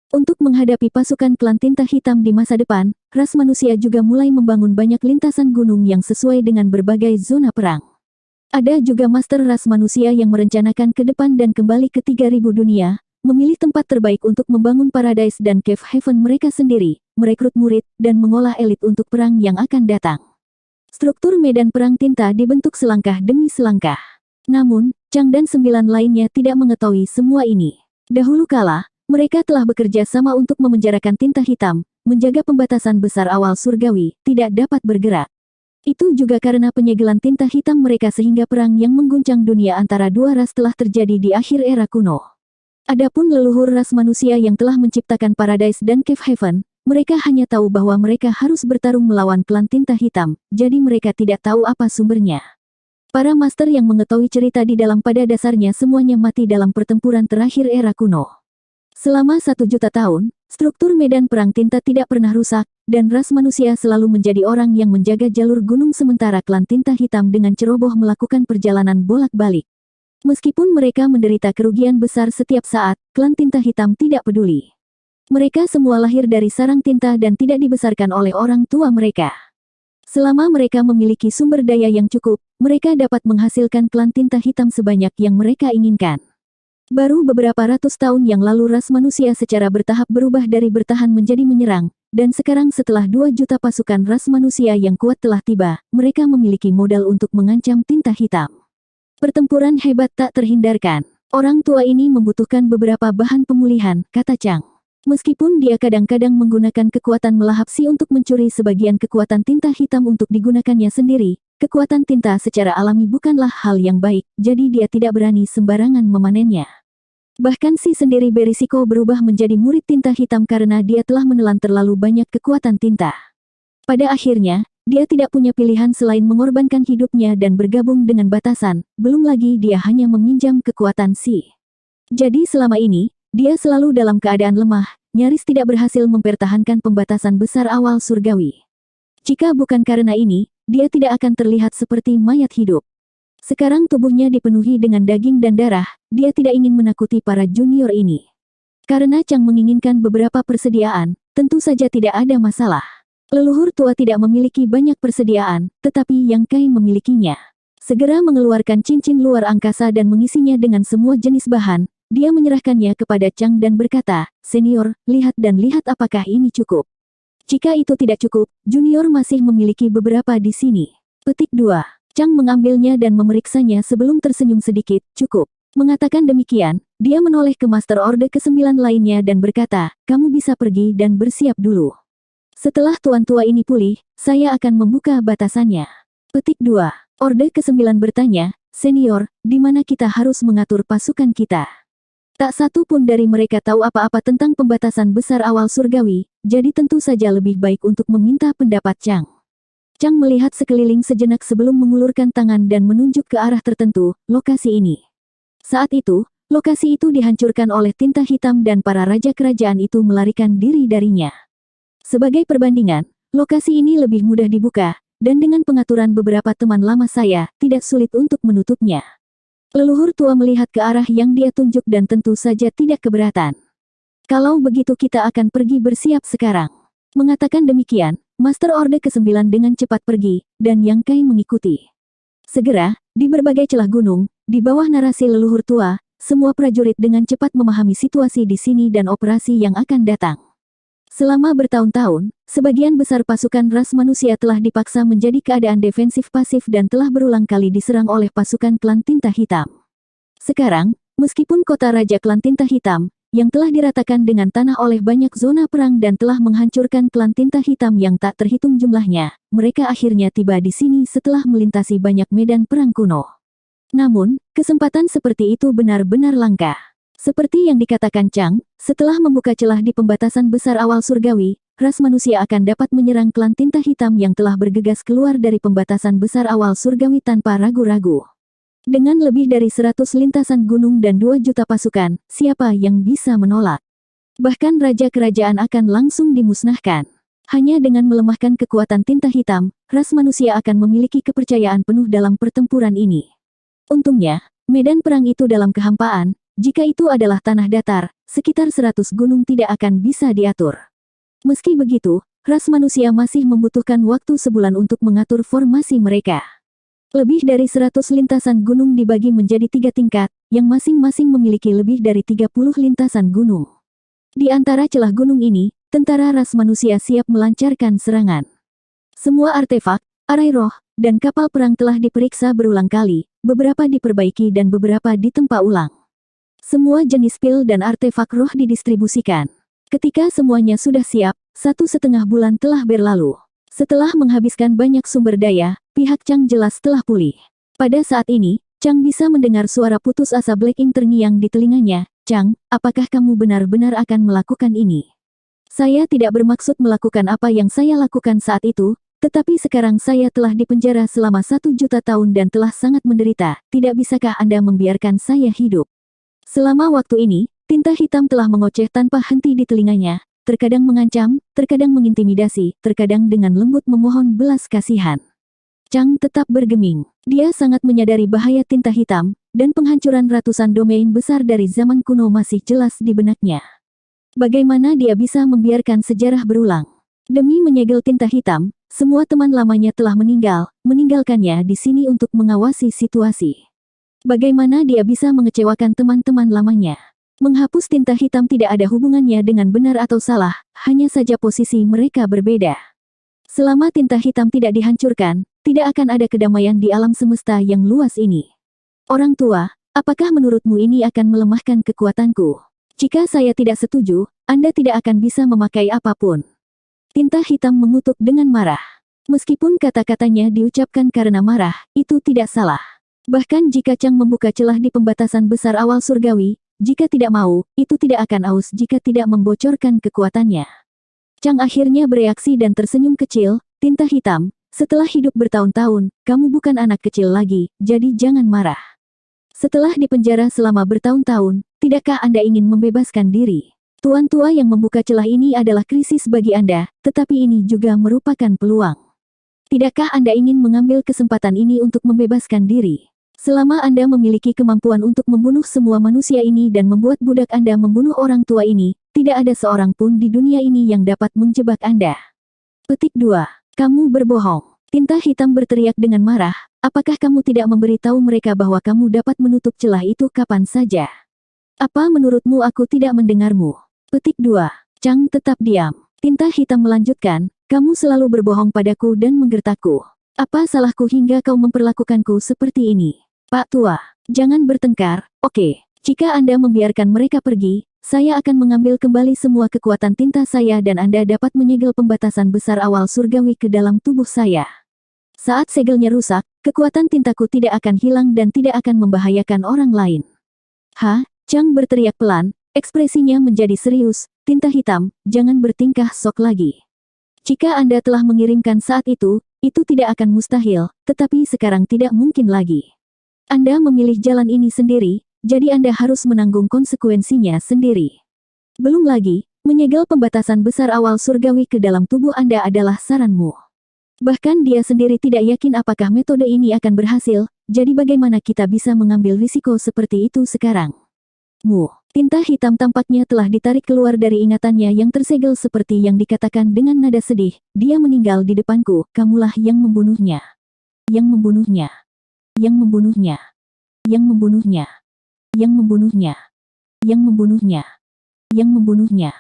A: Untuk menghadapi pasukan klan tinta hitam di masa depan, ras manusia juga mulai membangun banyak lintasan gunung yang sesuai dengan berbagai zona perang. Ada juga master ras manusia yang merencanakan ke depan dan kembali ke 3000 dunia, memilih tempat terbaik untuk membangun Paradise dan Cave Haven mereka sendiri, merekrut murid, dan mengolah elit untuk perang yang akan datang. Struktur medan perang tinta dibentuk selangkah demi selangkah. Namun, Chang dan 9 lainnya tidak mengetahui semua ini. Dahulu kala, mereka telah bekerja sama untuk memenjarakan tinta hitam, menjaga pembatasan besar awal surgawi, tidak dapat bergerak. Itu juga karena penyegelan tinta hitam mereka sehingga perang yang mengguncang dunia antara dua ras telah terjadi di akhir era kuno. Adapun leluhur ras manusia yang telah menciptakan Paradise dan Cave Haven, Mereka hanya tahu bahwa mereka harus bertarung melawan klan tinta hitam, jadi mereka tidak tahu apa sumbernya. Para master yang mengetahui cerita di dalam pada dasarnya semuanya mati dalam pertempuran terakhir era kuno. Selama 1 juta tahun, struktur medan perang tinta tidak pernah rusak, dan ras manusia selalu menjadi orang yang menjaga jalur gunung sementara klan tinta hitam dengan ceroboh melakukan perjalanan bolak-balik. Meskipun mereka menderita kerugian besar setiap saat, klan tinta hitam tidak peduli. Mereka semua lahir dari sarang tinta dan tidak dibesarkan oleh orang tua mereka. Selama mereka memiliki sumber daya yang cukup, mereka dapat menghasilkan klan tinta hitam sebanyak yang mereka inginkan. Baru beberapa ratus tahun yang lalu ras manusia secara bertahap berubah dari bertahan menjadi menyerang, dan sekarang setelah 2 juta pasukan ras manusia yang kuat telah tiba, mereka memiliki modal untuk mengancam tinta hitam. Pertempuran hebat tak terhindarkan. Orang tua ini membutuhkan beberapa bahan pemulihan, kata Chang. Meskipun dia kadang-kadang menggunakan kekuatan melahap si untuk mencuri sebagian kekuatan tinta hitam untuk digunakannya sendiri, kekuatan tinta secara alami bukanlah hal yang baik, jadi dia tidak berani sembarangan memanennya. Bahkan si sendiri berisiko berubah menjadi murid tinta hitam karena dia telah menelan terlalu banyak kekuatan tinta. Pada akhirnya, dia tidak punya pilihan selain mengorbankan hidupnya dan bergabung dengan batasan, belum lagi dia hanya meminjam kekuatan si. Jadi selama ini, dia selalu dalam keadaan lemah, nyaris tidak berhasil mempertahankan pembatasan besar awal surgawi. Jika bukan karena ini, dia tidak akan terlihat seperti mayat hidup. Sekarang tubuhnya dipenuhi dengan daging dan darah, dia tidak ingin menakuti para junior ini. Karena Chang menginginkan beberapa persediaan, tentu saja tidak ada masalah. Leluhur tua tidak memiliki banyak persediaan, tetapi Yang Kai memilikinya. Segera mengeluarkan cincin luar angkasa dan mengisinya dengan semua jenis bahan. Dia menyerahkannya kepada Chang dan berkata, "Senior, lihat dan lihat apakah ini cukup. Jika itu tidak cukup, junior masih memiliki beberapa di sini." Petik 2. Chang mengambilnya dan memeriksanya sebelum tersenyum sedikit, "Cukup." Mengatakan demikian, dia menoleh ke Master Orde ke-9 lainnya dan berkata, "Kamu bisa pergi dan bersiap dulu. Setelah tuan tua ini pulih, saya akan membuka batasannya." Petik 2. Orde ke-9 bertanya, "Senior, di mana kita harus mengatur pasukan kita?" Tak satu pun dari mereka tahu apa-apa tentang pembatasan besar awal surgawi, jadi tentu saja lebih baik untuk meminta pendapat Chang. Chang melihat sekeliling sejenak sebelum mengulurkan tangan dan menunjuk ke arah tertentu, lokasi ini. Saat itu, lokasi itu dihancurkan oleh tinta hitam dan para raja kerajaan itu melarikan diri darinya. Sebagai perbandingan, lokasi ini lebih mudah dibuka, dan dengan pengaturan beberapa teman lama saya, tidak sulit untuk menutupnya. Leluhur tua melihat ke arah yang dia tunjuk dan tentu saja tidak keberatan. "Kalau begitu kita akan pergi bersiap sekarang." Mengatakan demikian, Master Orde ke-9 dengan cepat pergi, dan Yang Kai mengikuti. Segera, di berbagai celah gunung, di bawah narasi leluhur tua, semua prajurit dengan cepat memahami situasi di sini dan operasi yang akan datang. Selama bertahun-tahun, sebagian besar pasukan ras manusia telah dipaksa menjadi keadaan defensif pasif dan telah berulang kali diserang oleh pasukan klan tinta hitam. Sekarang, meskipun kota Raja Klan Tinta Hitam, yang telah diratakan dengan tanah oleh banyak zona perang dan telah menghancurkan klan tinta hitam yang tak terhitung jumlahnya, mereka akhirnya tiba di sini setelah melintasi banyak medan perang kuno. Namun, kesempatan seperti itu benar-benar langka. Seperti yang dikatakan Chang, setelah membuka celah di pembatasan besar awal surgawi, ras manusia akan dapat menyerang klan tinta hitam yang telah bergegas keluar dari pembatasan besar awal surgawi tanpa ragu-ragu. Dengan lebih dari 100 lintasan gunung dan 2 juta pasukan, siapa yang bisa menolak? Bahkan raja kerajaan akan langsung dimusnahkan. Hanya dengan melemahkan kekuatan tinta hitam, ras manusia akan memiliki kepercayaan penuh dalam pertempuran ini. Untungnya, medan perang itu dalam kehampaan. Jika itu adalah tanah datar, sekitar 100 gunung tidak akan bisa diatur. Meski begitu, ras manusia masih membutuhkan waktu sebulan untuk mengatur formasi mereka. Lebih dari 100 lintasan gunung dibagi menjadi 3 tingkat, yang masing-masing memiliki lebih dari 30 lintasan gunung. Di antara celah gunung ini, tentara ras manusia siap melancarkan serangan. Semua artefak, arai roh, dan kapal perang telah diperiksa berulang kali, beberapa diperbaiki dan beberapa ditempa ulang. Semua jenis pil dan artefak roh didistribusikan. Ketika semuanya sudah siap, 1,5 bulan telah berlalu. Setelah menghabiskan banyak sumber daya, pihak Chang jelas telah pulih. Pada saat ini, Chang bisa mendengar suara putus asa Black Ink terngiang di telinganya. "Chang, apakah kamu benar-benar akan melakukan ini?" Saya tidak bermaksud melakukan apa yang saya lakukan saat itu, tetapi sekarang saya telah dipenjara selama 1 juta tahun dan telah sangat menderita. Tidak bisakah Anda membiarkan saya hidup? Selama waktu ini, tinta hitam telah mengoceh tanpa henti di telinganya, terkadang mengancam, terkadang mengintimidasi, terkadang dengan lembut memohon belas kasihan. Chang tetap bergeming. Dia sangat menyadari bahaya tinta hitam, dan penghancuran ratusan domain besar dari zaman kuno masih jelas di benaknya. Bagaimana dia bisa membiarkan sejarah berulang? Demi menyegel tinta hitam, semua teman lamanya telah meninggalkannya di sini untuk mengawasi situasi. Bagaimana dia bisa mengecewakan teman-teman lamanya? Menghapus tinta hitam tidak ada hubungannya dengan benar atau salah, hanya saja posisi mereka berbeda. Selama tinta hitam tidak dihancurkan, tidak akan ada kedamaian di alam semesta yang luas ini. Orang tua, apakah menurutmu ini akan melemahkan kekuatanku? Jika saya tidak setuju, Anda tidak akan bisa memakai apapun. Tinta hitam mengutuk dengan marah. Meskipun kata-katanya diucapkan karena marah, itu tidak salah. Bahkan jika Chang membuka celah di pembatasan besar awal surgawi, jika tidak mau, itu tidak akan aus jika tidak membocorkan kekuatannya. Chang akhirnya bereaksi dan tersenyum kecil. Tinta hitam, setelah hidup bertahun-tahun, kamu bukan anak kecil lagi, jadi jangan marah. Setelah dipenjara selama bertahun-tahun, tidakkah Anda ingin membebaskan diri? Tuan tua yang membuka celah ini adalah krisis bagi Anda, tetapi ini juga merupakan peluang. Tidakkah Anda ingin mengambil kesempatan ini untuk membebaskan diri? Selama Anda memiliki kemampuan untuk membunuh semua manusia ini dan membuat budak Anda membunuh orang tua ini, tidak ada seorang pun di dunia ini yang dapat menjebak Anda. Petik 2. Kamu berbohong. Tinta hitam berteriak dengan marah, apakah kamu tidak memberitahu mereka bahwa kamu dapat menutup celah itu kapan saja? Apa menurutmu aku tidak mendengarmu? Petik 2. Chang tetap diam. Tinta hitam melanjutkan, kamu selalu berbohong padaku dan menggertakku. Apa salahku hingga kau memperlakukanku seperti ini? Pak tua, jangan bertengkar, oke. Jika Anda membiarkan mereka pergi, saya akan mengambil kembali semua kekuatan tinta saya dan Anda dapat menyegel pembatasan besar awal surgawi ke dalam tubuh saya. Saat segelnya rusak, kekuatan tintaku tidak akan hilang dan tidak akan membahayakan orang lain. Hah? Chang berteriak pelan, ekspresinya menjadi serius. Tinta hitam, jangan bertingkah sok lagi. Jika Anda telah mengirimkan saat itu tidak akan mustahil, tetapi sekarang tidak mungkin lagi. Anda memilih jalan ini sendiri, jadi Anda harus menanggung konsekuensinya sendiri. Belum lagi, menyegel pembatasan besar awal surgawi ke dalam tubuh Anda adalah saranmu. Bahkan dia sendiri tidak yakin apakah metode ini akan berhasil, jadi bagaimana kita bisa mengambil risiko seperti itu sekarang? Tinta hitam tampaknya telah ditarik keluar dari ingatannya yang tersegel seperti yang dikatakan dengan nada sedih, dia meninggal di depanku, kamulah yang membunuhnya. Yang membunuhnya. Yang membunuhnya. Yang membunuhnya. Yang membunuhnya. Yang membunuhnya. Yang membunuhnya.